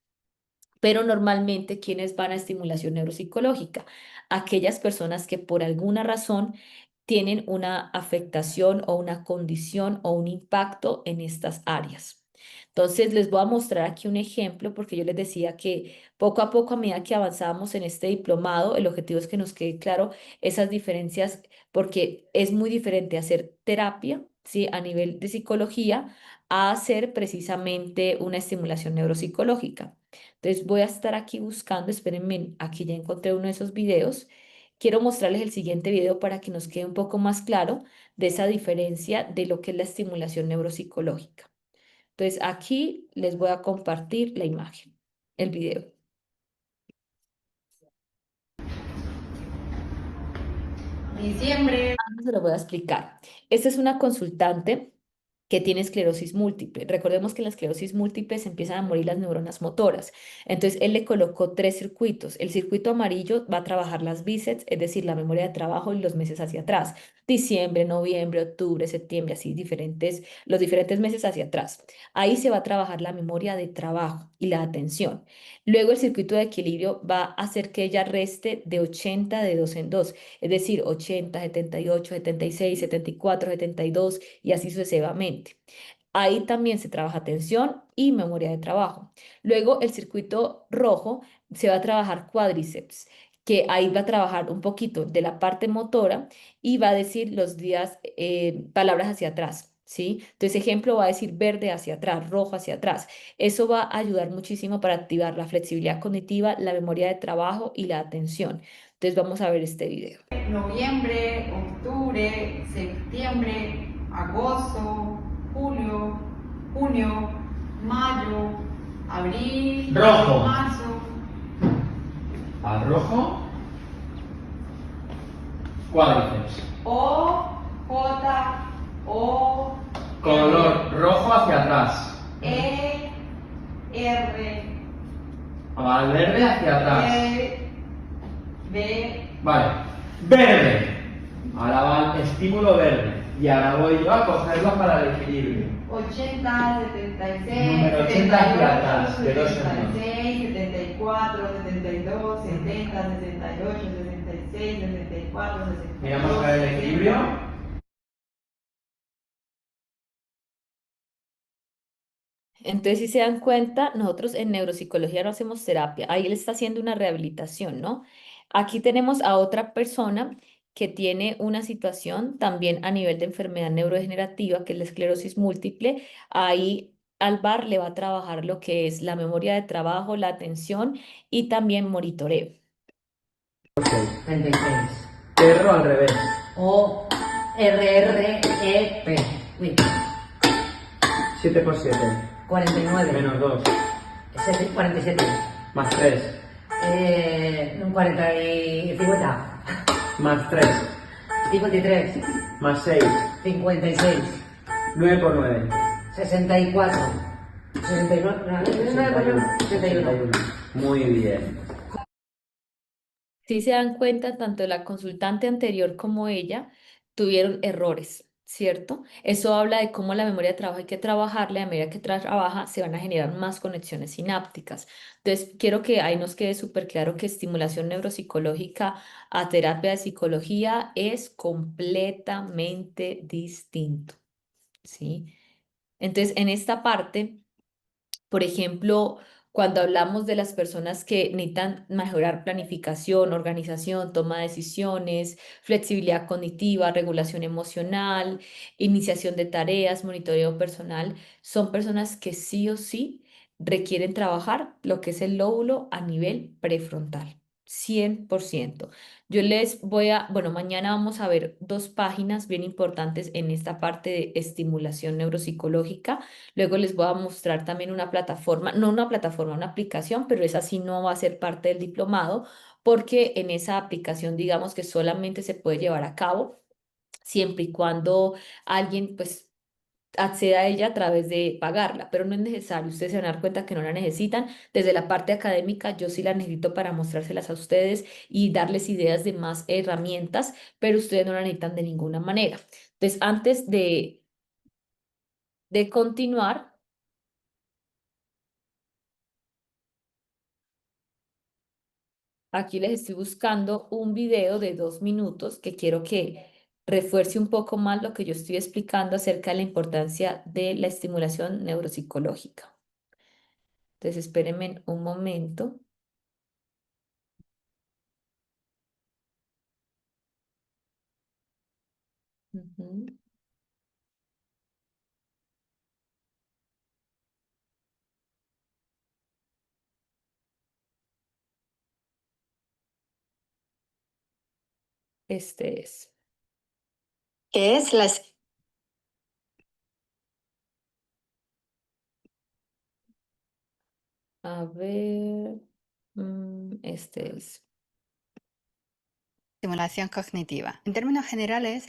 S1: Pero normalmente, ¿quiénes van a estimulación neuropsicológica? Aquellas personas que por alguna razón tienen una afectación o una condición o un impacto en estas áreas. Entonces, les voy a mostrar aquí un ejemplo porque yo les decía que poco a poco, a medida que avanzábamos en este diplomado, el objetivo es que nos quede claro esas diferencias porque es muy diferente hacer terapia, ¿sí? A nivel de psicología a hacer precisamente una estimulación neuropsicológica. Entonces, voy a estar aquí buscando, espérenme, aquí ya encontré uno de esos videos. Quiero mostrarles el siguiente video para que nos quede un poco más claro de esa diferencia de lo que es la estimulación neuropsicológica. Entonces, aquí les voy a compartir la imagen, el video.
S2: Diciembre.
S1: Se lo voy a explicar. Esta es una consultante que tiene esclerosis múltiple. Recordemos que en la esclerosis múltiple se empiezan a morir las neuronas motoras. Entonces, él le colocó tres circuitos. El circuito amarillo va a trabajar las bíceps, es decir, la memoria de trabajo y los meses hacia atrás. Diciembre, noviembre, octubre, septiembre, así diferentes, los diferentes meses hacia atrás. Ahí se va a trabajar la memoria de trabajo y la atención. Luego el circuito de equilibrio va a hacer que ella reste de 80 de dos en dos, es decir, 80, 78, 76, 74, 72 y así sucesivamente. Ahí también se trabaja atención y memoria de trabajo. Luego el circuito rojo se va a trabajar cuádriceps, que ahí va a trabajar un poquito de la parte motora y va a decir los días, palabras hacia atrás. ¿Sí? Entonces, ejemplo, va a decir verde hacia atrás, rojo hacia atrás. Eso va a ayudar muchísimo para activar la flexibilidad cognitiva, la memoria de trabajo y la atención. Entonces, vamos a ver este video.
S2: Noviembre, octubre, septiembre, agosto, julio, junio, mayo, abril,
S3: Rojo.
S2: marzo.
S3: Al rojo, cuádriceps.
S2: O, J, O.
S3: Color rojo. atrás.
S2: E, R,
S3: Al verde hacia atrás.
S2: E, B,
S3: Vale. Verde. Ahora va el estímulo verde. Y ahora voy yo a cogerlo para el equilibrio.
S2: 80, 76,
S3: Número 80 hacia atrás, de dos en dos.
S2: 76, 74, 72, 70, 68, 66, 64, 65.
S3: Miramos para el equilibrio.
S1: Entonces, si se dan cuenta, nosotros en neuropsicología no hacemos terapia, ahí él está haciendo una rehabilitación, ¿no? Aquí tenemos a otra persona que tiene una situación también a nivel de enfermedad neurodegenerativa, que es la esclerosis múltiple. Ahí Alvar le va a trabajar lo que es la memoria de trabajo, la atención y también monitoreo.
S4: 36.
S3: Perro al revés.
S4: O RREP. Uy,
S3: 7 por 7.
S4: 49.
S3: Menos 2.
S4: 47.
S3: Más 3.
S4: Un 40 y 50.
S3: Más 3.
S4: 53.
S3: Más 6.
S4: 56.
S3: 9 por 9.
S4: 64. 69. 61.
S3: Muy bien.
S1: Si se dan cuenta, tanto la consultante anterior como ella tuvieron errores, ¿cierto? Eso habla de cómo la memoria de trabajo hay que trabajarla, y a medida que trabaja se van a generar más conexiones sinápticas. Entonces, quiero que ahí nos quede súper claro que estimulación neuropsicológica a terapia de psicología es completamente distinto, ¿sí? Entonces, en esta parte... Por ejemplo, cuando hablamos de las personas que necesitan mejorar planificación, organización, toma de decisiones, flexibilidad cognitiva, regulación emocional, iniciación de tareas, monitoreo personal, son personas que sí o sí requieren trabajar lo que es el lóbulo a nivel prefrontal. 100%. Yo les voy a, bueno, mañana vamos a ver dos páginas bien importantes en esta parte de estimulación neuropsicológica. Luego les voy a mostrar también una plataforma, no una plataforma, una aplicación, pero esa sí no va a ser parte del diplomado, porque en esa aplicación digamos que solamente se puede llevar a cabo siempre y cuando alguien pues acceda a ella a través de pagarla, pero no es necesario, ustedes se van a dar cuenta que no la necesitan. Desde la parte académica yo sí la necesito para mostrárselas a ustedes y darles ideas de más herramientas, pero ustedes no la necesitan de ninguna manera. Entonces, antes de continuar, aquí les estoy buscando un video de 2 minutos que quiero que refuerce un poco más lo que yo estoy explicando acerca de la importancia de la estimulación neuropsicológica. Entonces, espérenme un momento. Ujú. Este es.
S5: ¿Qué es la, es-
S1: A ver. Este es.
S5: estimulación cognitiva? En términos generales,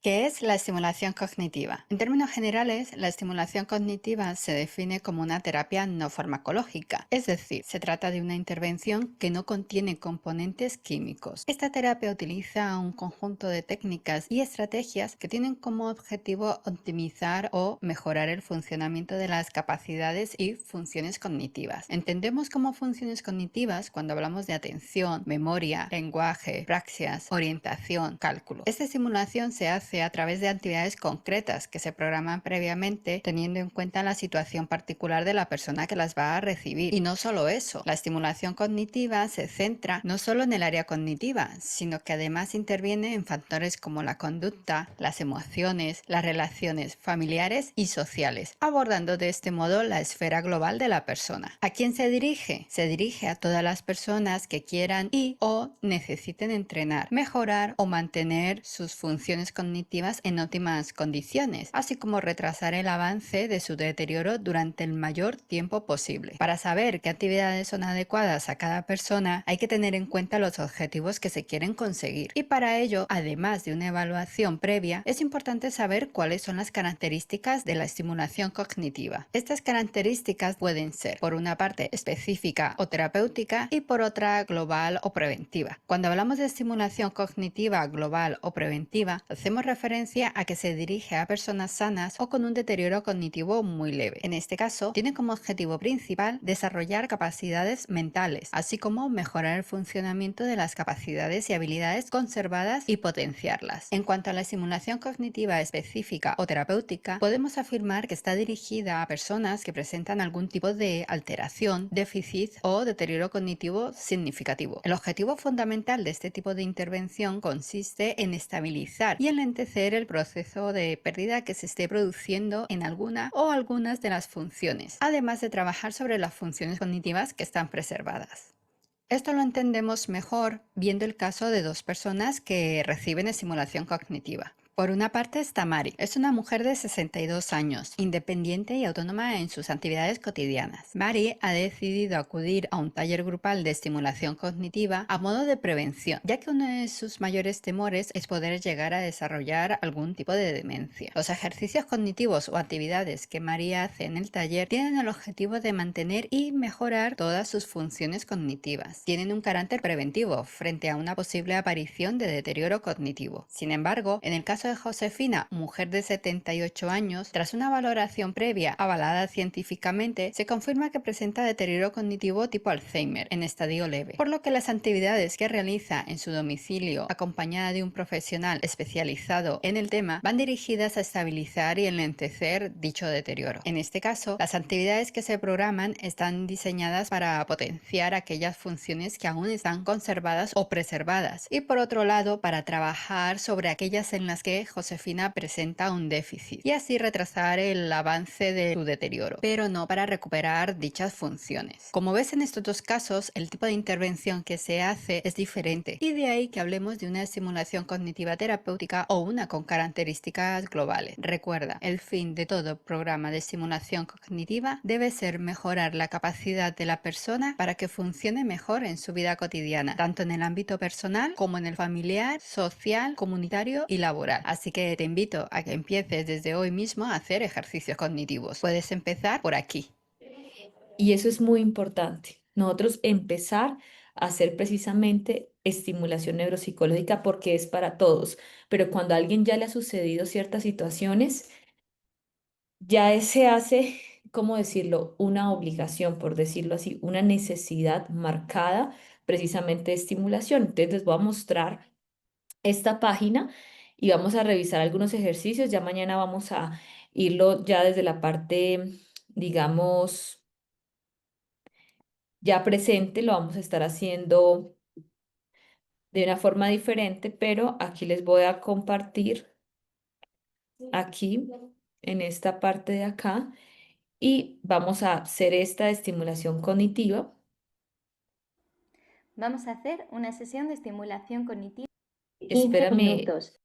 S5: ¿qué es la estimulación cognitiva? En términos generales, la estimulación cognitiva se define como una terapia no farmacológica, es decir, se trata de una intervención que no contiene componentes químicos. Esta terapia utiliza un conjunto de técnicas y estrategias que tienen como objetivo optimizar o mejorar el funcionamiento de las capacidades y funciones cognitivas. Entendemos como funciones cognitivas cuando hablamos de atención, memoria, lenguaje, praxias, orientación, cálculo. Esta estimulación se hace a través de actividades concretas que se programan previamente teniendo en cuenta la situación particular de la persona que las va a recibir. Y no solo eso, la estimulación cognitiva se centra no solo en el área cognitiva, sino que además interviene en factores como la conducta, las emociones, las relaciones familiares y sociales, abordando de este modo la esfera global de la persona. ¿A quién se dirige? Se dirige a todas las personas que quieran y o necesiten entrenar, mejorar o mantener sus funciones cognitivas cognitivas en óptimas condiciones, así como retrasar el avance de su deterioro durante el mayor tiempo posible. Para saber qué actividades son adecuadas a cada persona, hay que tener en cuenta los objetivos que se quieren conseguir. Y para ello, además de una evaluación previa, es importante saber cuáles son las características de la estimulación cognitiva. Estas características pueden ser, por una parte, específica o terapéutica y por otra, global o preventiva. Cuando hablamos de estimulación cognitiva global o preventiva, hacemos referencia a que se dirige a personas sanas o con un deterioro cognitivo muy leve. En este caso, tiene como objetivo principal desarrollar capacidades mentales, así como mejorar el funcionamiento de las capacidades y habilidades conservadas y potenciarlas. En cuanto a la estimulación cognitiva específica o terapéutica, podemos afirmar que está dirigida a personas que presentan algún tipo de alteración, déficit o deterioro cognitivo significativo. El objetivo fundamental de este tipo de intervención consiste en estabilizar y enlentecer el proceso de pérdida que se esté produciendo en alguna o algunas de las funciones, además de trabajar sobre las funciones cognitivas que están preservadas. Esto lo entendemos mejor viendo el caso de dos personas que reciben estimulación cognitiva. Por una parte está Mari. Es una mujer de 62 años, independiente y autónoma en sus actividades cotidianas. Mari ha decidido acudir a un taller grupal de estimulación cognitiva a modo de prevención, ya que uno de sus mayores temores es poder llegar a desarrollar algún tipo de demencia. Los ejercicios cognitivos o actividades que Mari hace en el taller tienen el objetivo de mantener y mejorar todas sus funciones cognitivas. Tienen un carácter preventivo frente a una posible aparición de deterioro cognitivo. Sin embargo, en el caso de Josefina, mujer de 78 años, tras una valoración previa avalada científicamente, se confirma que presenta deterioro cognitivo tipo Alzheimer en estadio leve, por lo que las actividades que realiza en su domicilio, acompañada de un profesional especializado en el tema, van dirigidas a estabilizar y enlentecer dicho deterioro. En este caso, las actividades que se programan están diseñadas para potenciar aquellas funciones que aún están conservadas o preservadas, y por otro lado, para trabajar sobre aquellas en las que Josefina presenta un déficit y así retrasar el avance de su deterioro, pero no para recuperar dichas funciones. Como ves, en estos dos casos el tipo de intervención que se hace es diferente, y de ahí que hablemos de una estimulación cognitiva terapéutica o una con características globales. Recuerda, el fin de todo programa de estimulación cognitiva debe ser mejorar la capacidad de la persona para que funcione mejor en su vida cotidiana, tanto en el ámbito personal como en el familiar, social, comunitario y laboral. Así que te invito a que empieces desde hoy mismo a hacer ejercicios cognitivos. Puedes empezar por aquí.
S1: Y eso es muy importante. Nosotros empezar a hacer precisamente estimulación neuropsicológica porque es para todos. Pero cuando a alguien ya le ha sucedido ciertas situaciones, se hace, ¿cómo decirlo? Una obligación, por decirlo así, una necesidad marcada precisamente de estimulación. Entonces les voy a mostrar esta página y vamos a revisar algunos ejercicios. Ya mañana vamos a irlo ya desde la parte, digamos, ya presente, lo vamos a estar haciendo de una forma diferente, pero aquí les voy a compartir aquí en esta parte de acá y vamos a hacer esta estimulación cognitiva.
S6: Vamos a hacer una sesión de estimulación cognitiva de 15
S1: Espérame,
S6: minutos.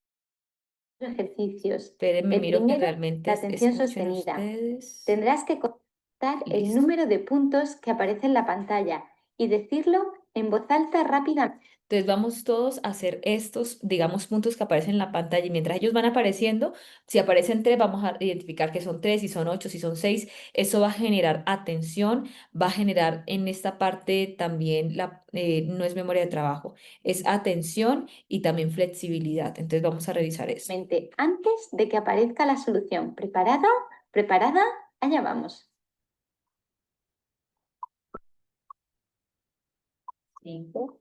S6: Ejercicios.
S1: espérenme,
S6: El
S1: miro que
S6: primero,
S1: realmente
S6: la atención
S1: escuchen
S6: sostenida.
S1: ustedes.
S6: Tendrás que contar el
S1: Listo.
S6: número de puntos que aparece en la pantalla y decirlo en voz alta rápidamente.
S1: Entonces vamos todos a hacer estos, digamos, puntos que aparecen en la pantalla y mientras ellos van apareciendo, si aparecen tres, vamos a identificar que son tres, si son ocho, si son seis. Eso va a generar atención, va a generar en esta parte también, no es memoria de trabajo, es atención y también flexibilidad. Entonces vamos a revisar eso.
S6: Antes de que aparezca la solución. ¿Preparada? ¿Preparada? Allá vamos.
S1: 5,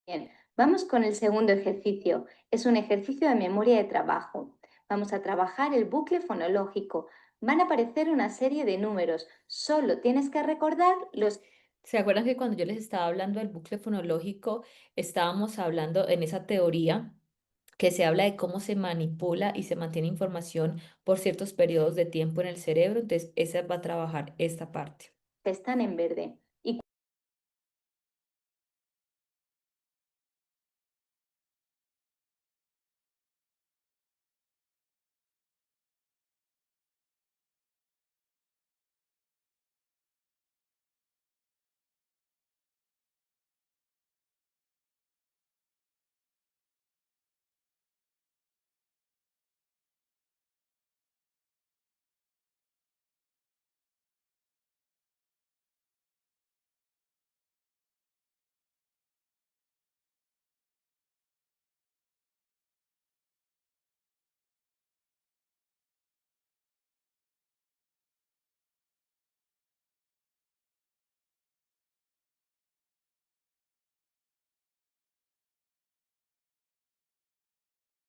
S6: Bien, vamos con el segundo ejercicio. Es un ejercicio de memoria de trabajo. Vamos a trabajar el bucle fonológico. Van a aparecer una serie de números. Solo tienes que recordar los...
S1: ¿Se acuerdan que cuando yo les estaba hablando del bucle fonológico, estábamos hablando en esa teoría que se habla de cómo se manipula y se mantiene información por ciertos periodos de tiempo en el cerebro? Entonces, esa va a trabajar esta parte.
S6: que están en verde? Y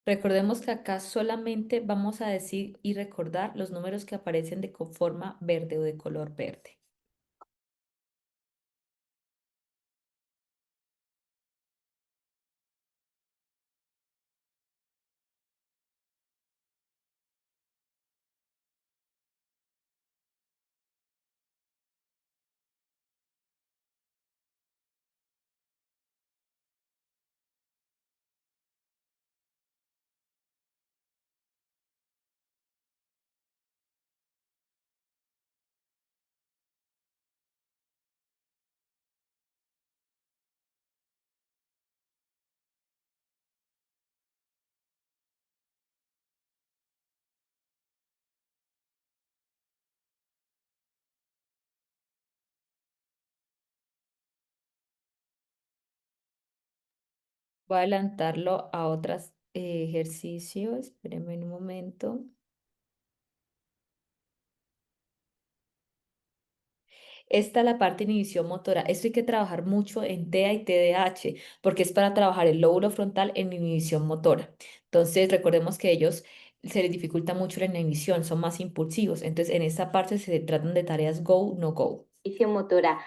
S1: Recordemos que acá solamente vamos a decir y recordar los números que aparecen de forma verde o de color verde. Voy a adelantarlo a otros ejercicios. Espérenme un momento. Esta es la parte de inhibición motora. Esto hay que trabajar mucho en TEA y TDAH porque es para trabajar el lóbulo frontal en inhibición motora. Entonces, recordemos que ellos se les dificulta mucho la inhibición, son más impulsivos. Entonces, en esta parte se tratan de tareas go, no go.
S6: inhibición motora.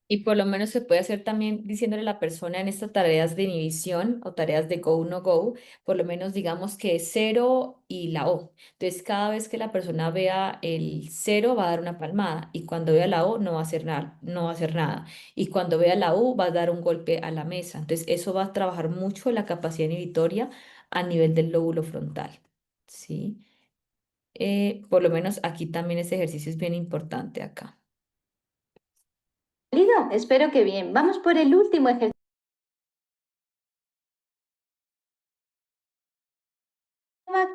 S1: Y por lo menos se puede hacer también diciéndole a la persona en estas tareas de inhibición o tareas de go, no go, por lo menos digamos que es cero y la O. Entonces, cada vez que la persona vea el cero va a dar una palmada y cuando vea la O no va a hacer nada, no va a hacer nada. Y cuando vea la U va a dar un golpe a la mesa. Entonces, eso va a trabajar mucho la capacidad inhibitoria a nivel del lóbulo frontal. ¿Sí? Por lo menos aquí también este ejercicio es bien importante acá.
S6: ¿Válido? Espero que bien. Vamos por el último ejercicio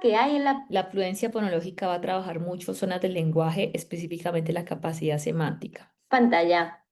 S6: que hay en la
S1: La prudencia fonológica va a trabajar mucho zonas del lenguaje, específicamente la capacidad semántica.
S6: pantalla.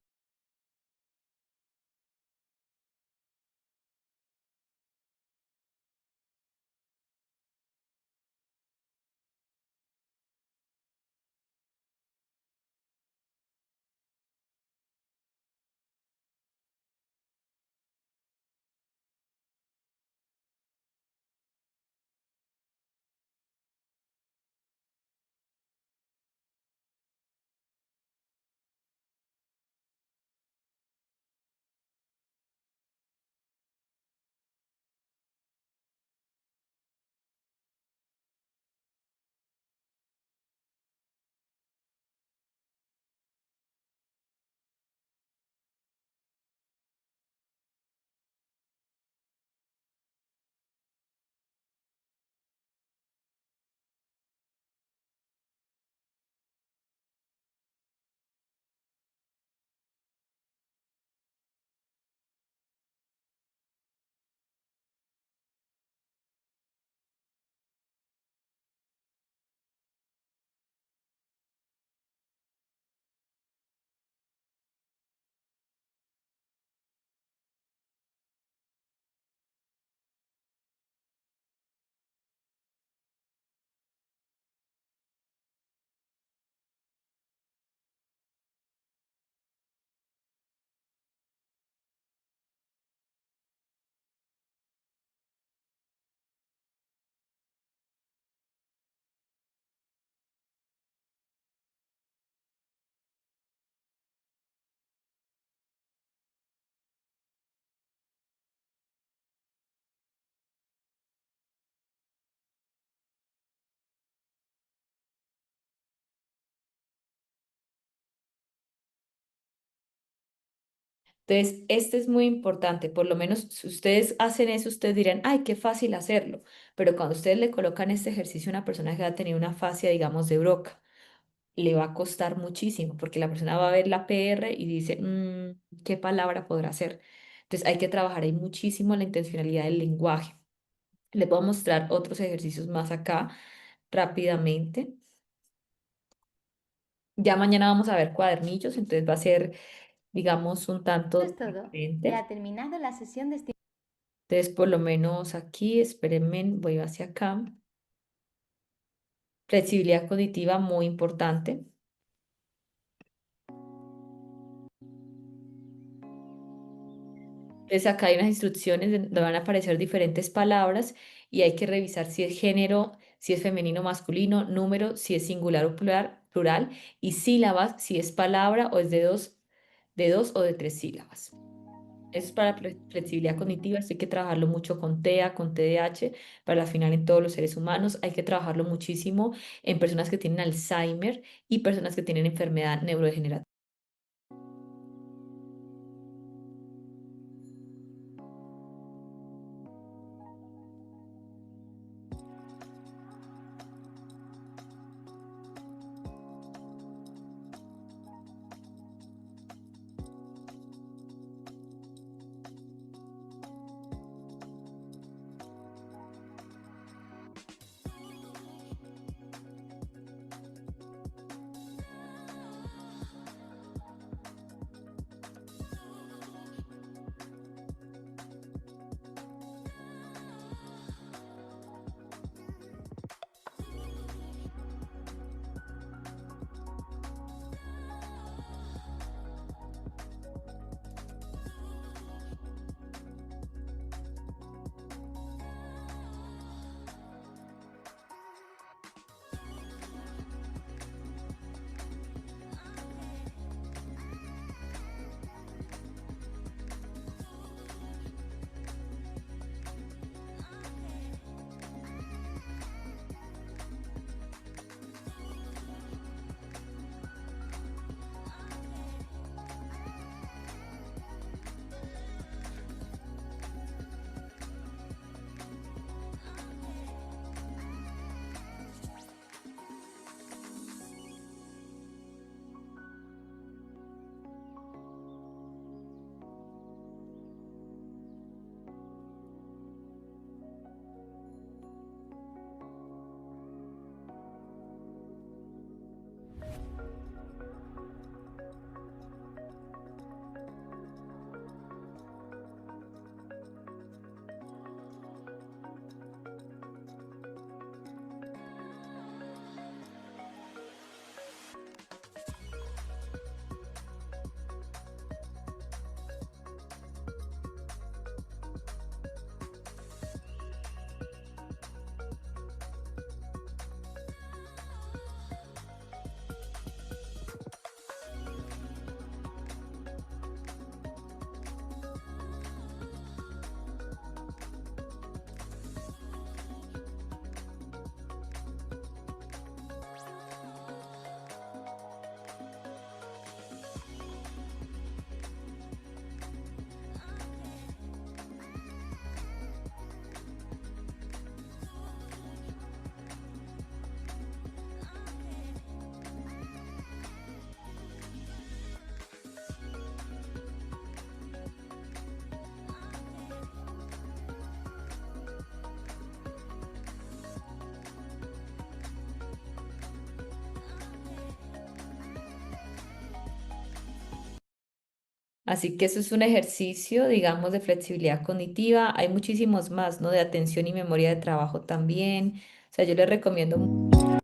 S1: Entonces, este es muy importante, por lo menos si ustedes hacen eso, ustedes dirán, ay, qué fácil hacerlo, pero cuando ustedes le colocan este ejercicio a una persona que va a tener una fascia, digamos, de Broca, le va a costar muchísimo, porque la persona va a ver la PR y dice, ¿qué palabra podrá ser? Entonces, hay que trabajar ahí muchísimo la intencionalidad del lenguaje. Les voy a mostrar otros ejercicios más acá rápidamente. Ya mañana vamos a ver cuadernillos, entonces va a ser, digamos, un
S6: Esto
S1: tanto
S6: es todo.
S1: diferente.
S6: Ya ha terminado la sesión de
S1: Entonces, por lo menos aquí, espérenme, voy hacia acá. Flexibilidad cognitiva, muy importante. Entonces, acá hay unas instrucciones donde van a aparecer diferentes palabras y hay que revisar si es género, si es femenino o masculino, número, si es singular o plural, y sílabas, si es palabra o es de dos o de tres sílabas. Eso es para flexibilidad cognitiva, esto hay que trabajarlo mucho con TEA, con TDAH, para la final en todos los seres humanos. Hay que trabajarlo muchísimo en personas que tienen Alzheimer y personas que tienen enfermedad neurodegenerativa. Así que eso es un ejercicio, digamos, de flexibilidad cognitiva. Hay muchísimos más, ¿no? De atención y memoria de trabajo también. O sea, yo les recomiendo mucho.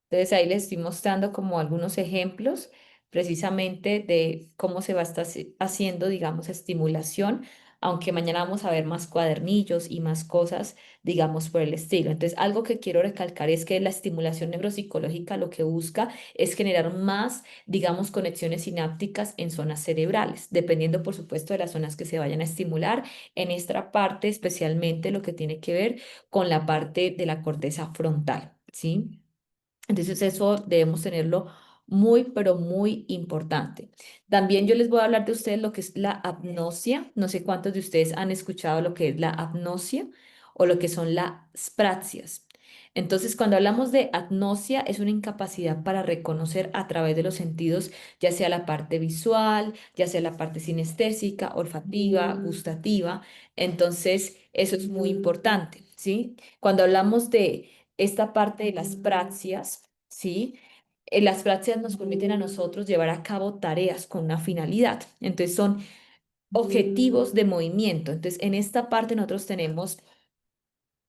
S1: Entonces ahí les estoy mostrando como algunos ejemplos precisamente de cómo se va a estar haciendo, digamos, estimulación aunque mañana vamos a ver más cuadernillos y más cosas, digamos, por el estilo. Entonces, algo que quiero recalcar es que la estimulación neuropsicológica lo que busca es generar más, digamos, conexiones sinápticas en zonas cerebrales, dependiendo, por supuesto, de las zonas que se vayan a estimular. En esta parte, especialmente lo que tiene que ver con la parte de la corteza frontal, ¿sí? Entonces eso debemos tenerlo muy, pero muy importante. También yo les voy a hablar de ustedes lo que es la apnosia. No sé cuántos de ustedes han escuchado lo que es la apnosia o lo que son las praxias. Entonces, cuando hablamos de apnosia, es una incapacidad para reconocer a través de los sentidos, ya sea la parte visual, ya sea la parte sinestésica, olfativa, gustativa. Entonces, eso es muy importante, ¿sí? Cuando hablamos de esta parte de las praxias, ¿sí? Las praxias nos permiten a nosotros llevar a cabo tareas con una finalidad. Entonces son objetivos de movimiento. Entonces en esta parte nosotros tenemos,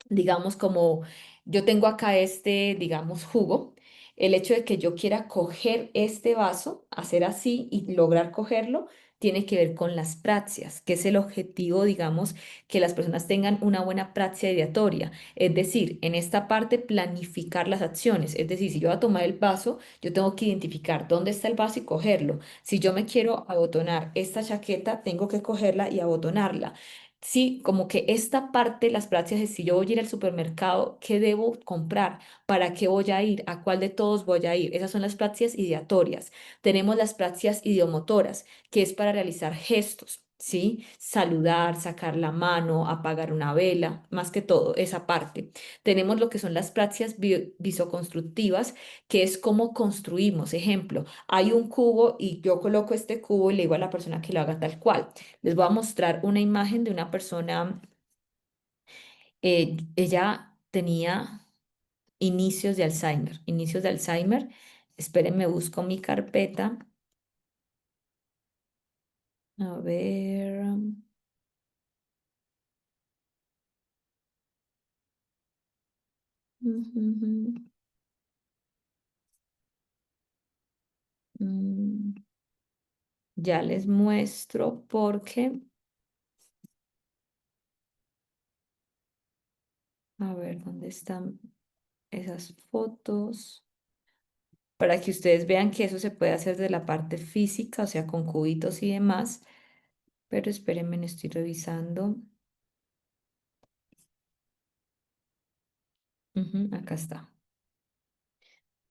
S1: digamos, como yo tengo acá este, digamos, jugo, el hecho de que yo quiera coger este vaso, hacer así y lograr cogerlo, tiene que ver con las praxias, que es el objetivo, digamos, que las personas tengan una buena praxia ideatoria. Es decir, en esta parte planificar las acciones. Es decir, si yo voy a tomar el vaso, yo tengo que identificar dónde está el vaso y cogerlo. Si yo me quiero abotonar esta chaqueta, tengo que cogerla y abotonarla. Sí, como que esta parte, las prácticas es si yo voy a ir al supermercado, ¿qué debo comprar? ¿Para qué voy a ir? ¿A cuál de todos voy a ir? Esas son las prácticas ideatorias. Tenemos las prácticas idiomotoras, que es para realizar gestos, ¿sí? Saludar, sacar la mano, apagar una vela, más que todo, esa parte. Tenemos lo que son las prácticas visoconstructivas, que es cómo construimos. Ejemplo, hay un cubo y yo coloco este cubo y le digo a la persona que lo haga tal cual. Les voy a mostrar una imagen de una persona, ella tenía inicios de Alzheimer, inicios de Alzheimer. Espérenme, busco mi carpeta. A ver. Ujujú. Mm, Ya les muestro porque, a ver, ¿dónde están esas fotos? Para que ustedes vean que eso se puede hacer de la parte física, o sea, con cubitos y demás. Pero espérenme, estoy revisando. Acá está.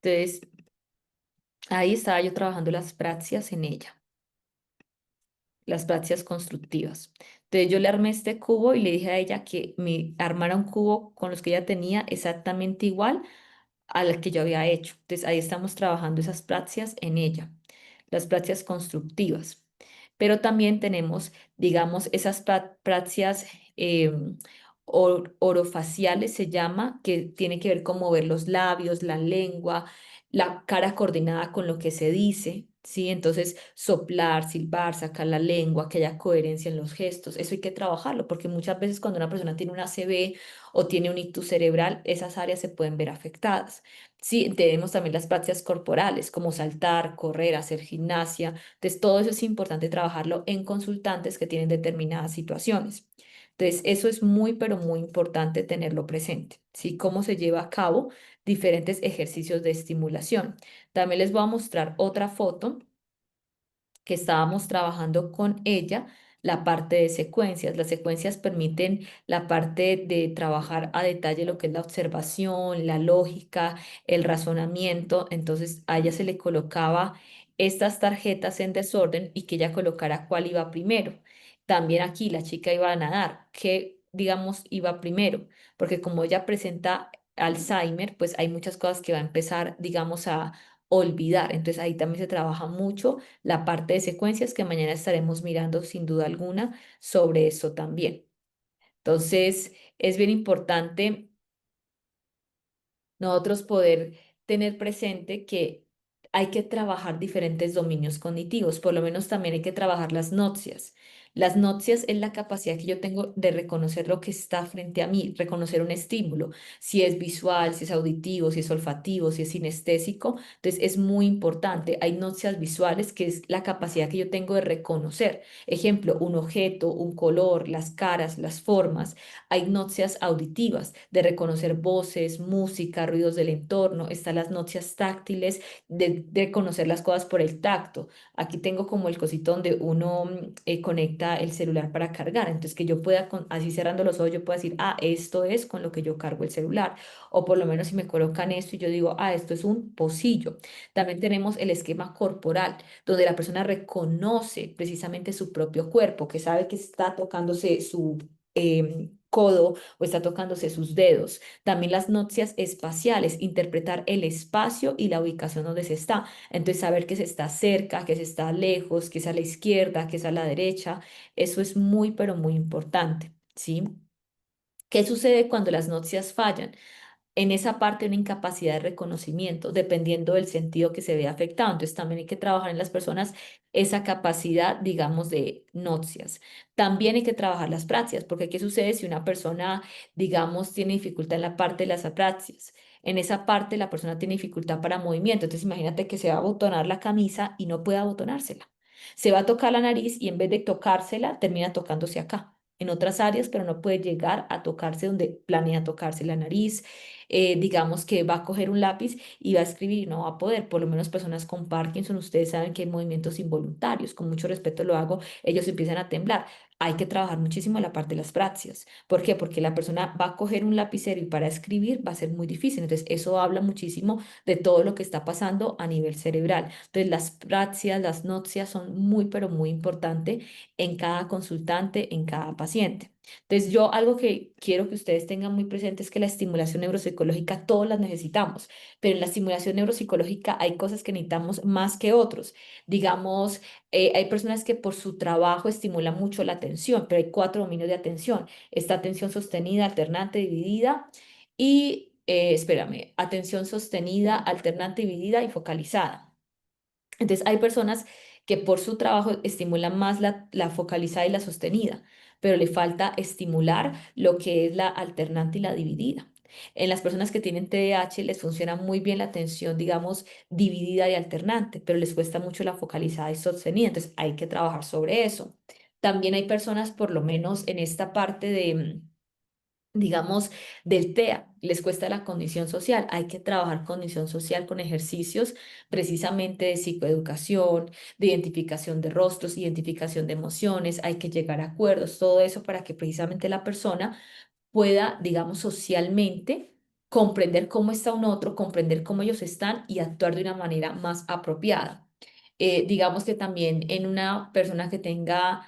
S1: Entonces, ahí estaba yo trabajando las praxias en ella, las praxias constructivas. Entonces, yo le armé este cubo y le dije a ella que me armara un cubo con los que ella tenía exactamente igual a la que yo había hecho. Entonces, ahí estamos trabajando esas praxias en ella, las praxias constructivas. Pero también tenemos, digamos, esas praxias orofaciales, se llama, que tiene que ver con mover los labios, la lengua, la cara coordinada con lo que se dice, ¿sí? Entonces, soplar, silbar, sacar la lengua, que haya coherencia en los gestos, eso hay que trabajarlo, porque muchas veces cuando una persona tiene una ACV o tiene un ictus cerebral, esas áreas se pueden ver afectadas. Sí, tenemos también las prácticas corporales, como saltar, correr, hacer gimnasia. Entonces, todo eso es importante trabajarlo en consultantes que tienen determinadas situaciones. Entonces, eso es muy, pero muy importante tenerlo presente, ¿sí? Cómo se lleva a cabo diferentes ejercicios de estimulación. También les voy a mostrar otra foto que estábamos trabajando con ella, la parte de secuencias. Las secuencias permiten la parte de trabajar a detalle lo que es la observación, la lógica, el razonamiento. Entonces a ella se le colocaba estas tarjetas en desorden y que ella colocara cuál iba primero. También aquí la chica iba a nadar, qué digamos iba primero, porque como ella presenta Alzheimer, pues hay muchas cosas que va a empezar, digamos, a olvidar. Entonces ahí también se trabaja mucho la parte de secuencias que mañana estaremos mirando sin duda alguna sobre eso también. Entonces, es bien importante nosotros poder tener presente que hay que trabajar diferentes dominios cognitivos, por lo menos también hay que trabajar las notcias. Las notcias es la capacidad que yo tengo de reconocer lo que está frente a mí, reconocer un estímulo, si es visual, si es auditivo, si es olfativo, si es sinestésico. Entonces es muy importante. Hay notcias visuales, que es la capacidad que yo tengo de reconocer. Ejemplo, un objeto, un color, las caras, las formas. Hay notcias auditivas, de reconocer voces, música, ruidos del entorno. Están las notcias táctiles, de conocer las cosas por el tacto. Aquí tengo como el cosito donde uno conecta el celular para cargar. Entonces que yo pueda, así cerrando los ojos, yo puedo decir, ah, esto es con lo que yo cargo el celular. O por lo menos si me colocan esto y yo digo, ah, esto es un pocillo. También tenemos el esquema corporal, donde la persona reconoce precisamente su propio cuerpo, que sabe que está tocándose su codo o está tocándose sus dedos. También las notcias espaciales, interpretar el espacio y la ubicación donde se está. Entonces, saber que se está cerca, que se está lejos, que es a la izquierda, que es a la derecha, eso es muy, pero muy importante, ¿sí? ¿Qué sucede cuando las notcias fallan? En esa parte una incapacidad de reconocimiento, dependiendo del sentido que se vea afectado. Entonces también hay que trabajar en las personas esa capacidad, digamos, de notcias. También hay que trabajar las praxias, porque ¿qué sucede si una persona, digamos, tiene dificultad en la parte de las apraxias? En esa parte la persona tiene dificultad para movimiento. Entonces imagínate que se va a abotonar la camisa y no puede abotonársela. Se va a tocar la nariz y en vez de tocársela, termina tocándose acá. En otras áreas, pero no puede llegar a tocarse donde planea tocarse la nariz. Digamos que va a coger un lápiz y va a escribir y no va a poder. Por lo menos personas con Parkinson, ustedes saben que hay movimientos involuntarios, con mucho respeto lo hago, ellos empiezan a temblar. Hay que trabajar muchísimo la parte de las praxias. ¿Por qué? Porque la persona va a coger un lapicero y para escribir va a ser muy difícil. Entonces, eso habla muchísimo de todo lo que está pasando a nivel cerebral. Entonces, las praxias, las notcias son muy, pero muy importantes en cada consultante, en cada paciente. Entonces, yo algo que quiero que ustedes tengan muy presente es que la estimulación neuropsicológica todos las necesitamos, pero en la estimulación neuropsicológica hay cosas que necesitamos más que otros. Digamos, hay personas que por su trabajo estimulan mucho la atención, pero hay cuatro dominios de atención. Está atención sostenida, alternante, dividida y, espérame, atención sostenida, alternante, dividida y focalizada. Entonces, hay personas que por su trabajo estimulan más la focalizada y la sostenida, pero le falta estimular lo que es la alternante y la dividida. En las personas que tienen TDAH les funciona muy bien la atención, digamos, dividida y alternante, pero les cuesta mucho la focalizada y sostenida. Entonces, hay que trabajar sobre eso. También hay personas, por lo menos en esta parte de digamos, del TEA, les cuesta la condición social. Hay que trabajar condición social con ejercicios precisamente de psicoeducación, de identificación de rostros, identificación de emociones, hay que llegar a acuerdos, todo eso para que precisamente la persona pueda, digamos, socialmente comprender cómo está un otro, comprender cómo ellos están y actuar de una manera más apropiada. Digamos que también en una persona que tenga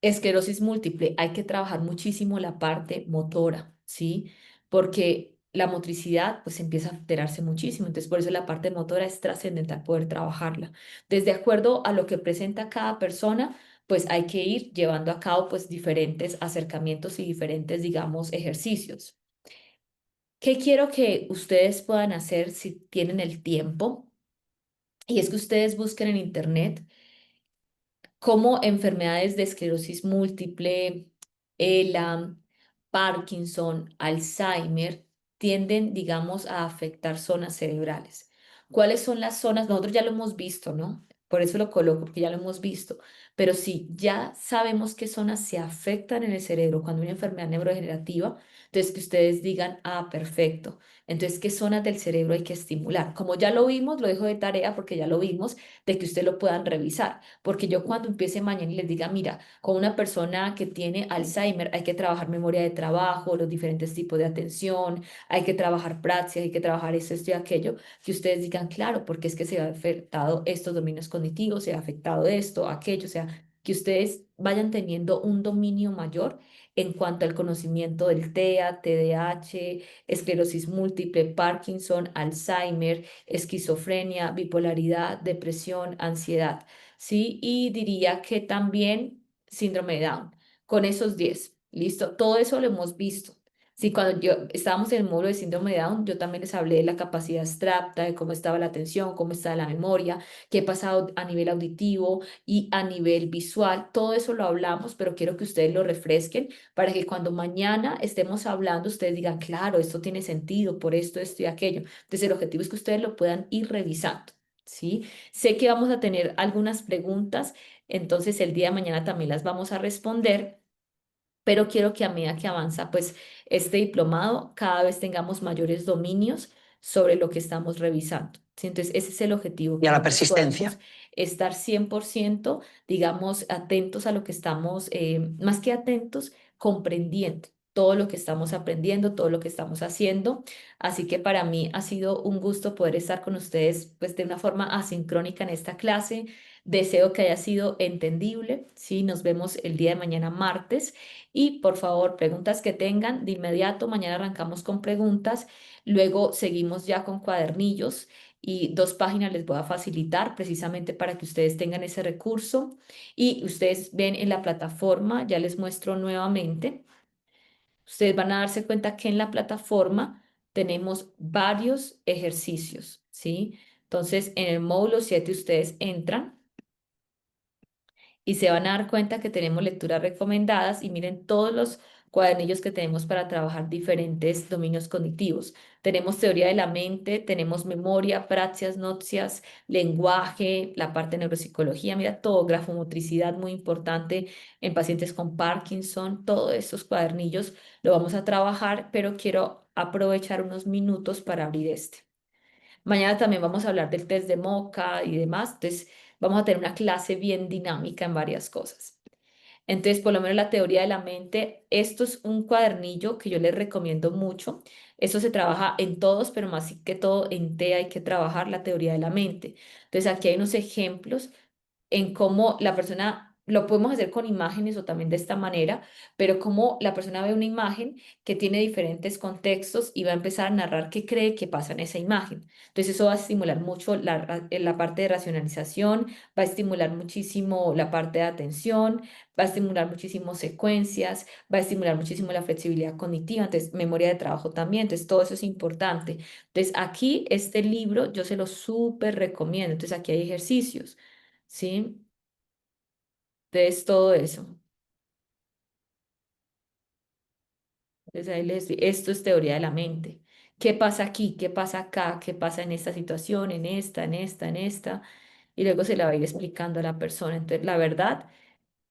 S1: esclerosis múltiple, hay que trabajar muchísimo la parte motora, ¿sí? Porque la motricidad pues empieza a alterarse muchísimo, entonces por eso la parte motora es trascendental poder trabajarla. Desde acuerdo a lo que presenta cada persona, pues hay que ir llevando a cabo pues diferentes acercamientos y diferentes, digamos, ejercicios. ¿Qué quiero que ustedes puedan hacer si tienen el tiempo? Y es que ustedes busquen en internet como enfermedades de esclerosis múltiple, ELA, Parkinson, Alzheimer, tienden, digamos, a afectar zonas cerebrales. ¿Cuáles son las zonas? Nosotros ya lo hemos visto, ¿no? Por eso lo coloco, porque ya lo hemos visto. Pero si ya sabemos qué zonas se afectan en el cerebro cuando hay una enfermedad neurodegenerativa, entonces que ustedes digan, ah, perfecto. Entonces, ¿qué zonas del cerebro hay que estimular? Como ya lo vimos, lo dejo de tarea porque ya lo vimos, de que ustedes lo puedan revisar. Porque yo cuando empiece mañana y les diga, mira, con una persona que tiene Alzheimer hay que trabajar memoria de trabajo, los diferentes tipos de atención, hay que trabajar praxis, hay que trabajar esto y aquello, que ustedes digan, claro, porque es que se ha afectado estos dominios cognitivos, se ha afectado esto, aquello, o sea, que ustedes vayan teniendo un dominio mayor en cuanto al conocimiento del TEA, TDAH, esclerosis múltiple, Parkinson, Alzheimer, esquizofrenia, bipolaridad, depresión, ansiedad. ¿Sí? Y diría que también síndrome de Down, con esos 10. ¿Listo? Todo eso lo hemos visto. Sí, cuando yo estábamos en el módulo de síndrome de Down, yo también les hablé de la capacidad abstracta, de cómo estaba la atención, cómo estaba la memoria, qué ha pasado a nivel auditivo y a nivel visual. Todo eso lo hablamos, pero quiero que ustedes lo refresquen para que cuando mañana estemos hablando, ustedes digan, claro, esto tiene sentido por esto y aquello. Entonces, el objetivo es que ustedes lo puedan ir revisando, ¿sí? Sé que vamos a tener algunas preguntas, entonces el día de mañana también las vamos a responder, pero quiero que a medida que avanza pues este diplomado, cada vez tengamos mayores dominios sobre lo que estamos revisando. ¿Sí? Entonces, ese es el objetivo,
S7: Y
S1: que
S7: a la
S1: nosotros
S7: persistencia.
S1: podamos estar 100%, digamos, atentos a lo que estamos, más que atentos, comprendiendo todo lo que estamos aprendiendo, todo lo que estamos haciendo. Así que para mí ha sido un gusto poder estar con ustedes pues de una forma asincrónica en esta clase. Deseo que haya sido entendible. Sí, nos vemos el día de mañana martes. Y por favor, preguntas que tengan de inmediato, mañana arrancamos con preguntas, luego seguimos ya con cuadernillos y 2 páginas les voy a facilitar precisamente para que ustedes tengan ese recurso. Y ustedes ven en la plataforma, ya les muestro nuevamente, ustedes van a darse cuenta que en la plataforma tenemos varios ejercicios, ¿sí? Entonces, en el módulo 7 ustedes entran y se van a dar cuenta que tenemos lecturas recomendadas y miren todos los cuadernillos que tenemos para trabajar diferentes dominios cognitivos. Tenemos teoría de la mente, tenemos memoria, praxias, notcias, lenguaje, la parte de neuropsicología, mira todo, grafomotricidad muy importante en pacientes con Parkinson, todos estos cuadernillos lo vamos a trabajar, pero quiero aprovechar unos minutos para abrir este. Mañana también vamos a hablar del test de Moca y demás. Entonces, vamos a tener una clase bien dinámica en varias cosas. Entonces, por lo menos la teoría de la mente, esto es un cuadernillo que yo les recomiendo mucho. Esto se trabaja en todos, pero más que todo en T hay que trabajar la teoría de la mente. Entonces, aquí hay unos ejemplos en cómo la persona, lo podemos hacer con imágenes o también de esta manera, pero cómo la persona ve una imagen que tiene diferentes contextos y va a empezar a narrar qué cree que pasa en esa imagen. Entonces eso va a estimular mucho la parte de racionalización, va a estimular muchísimo la parte de atención, va a estimular muchísimo secuencias, va a estimular muchísimo la flexibilidad cognitiva, entonces memoria de trabajo también, entonces todo eso es importante. Entonces aquí este libro yo se lo súper recomiendo, entonces aquí hay ejercicios. ¿Sí? Entonces, todo eso. Entonces, ahí esto es teoría de la mente. ¿Qué pasa aquí? ¿Qué pasa acá? ¿Qué pasa en esta situación? En esta, en esta, en esta. Y luego se la va a ir explicando a la persona. Entonces, la verdad,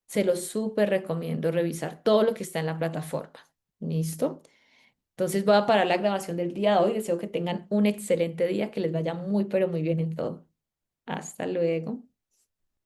S1: se lo súper recomiendo revisar todo lo que está en la plataforma. ¿Listo? Entonces, voy a parar la grabación del día de hoy. Deseo que tengan un excelente día, que les vaya muy, pero muy bien en todo. Hasta luego.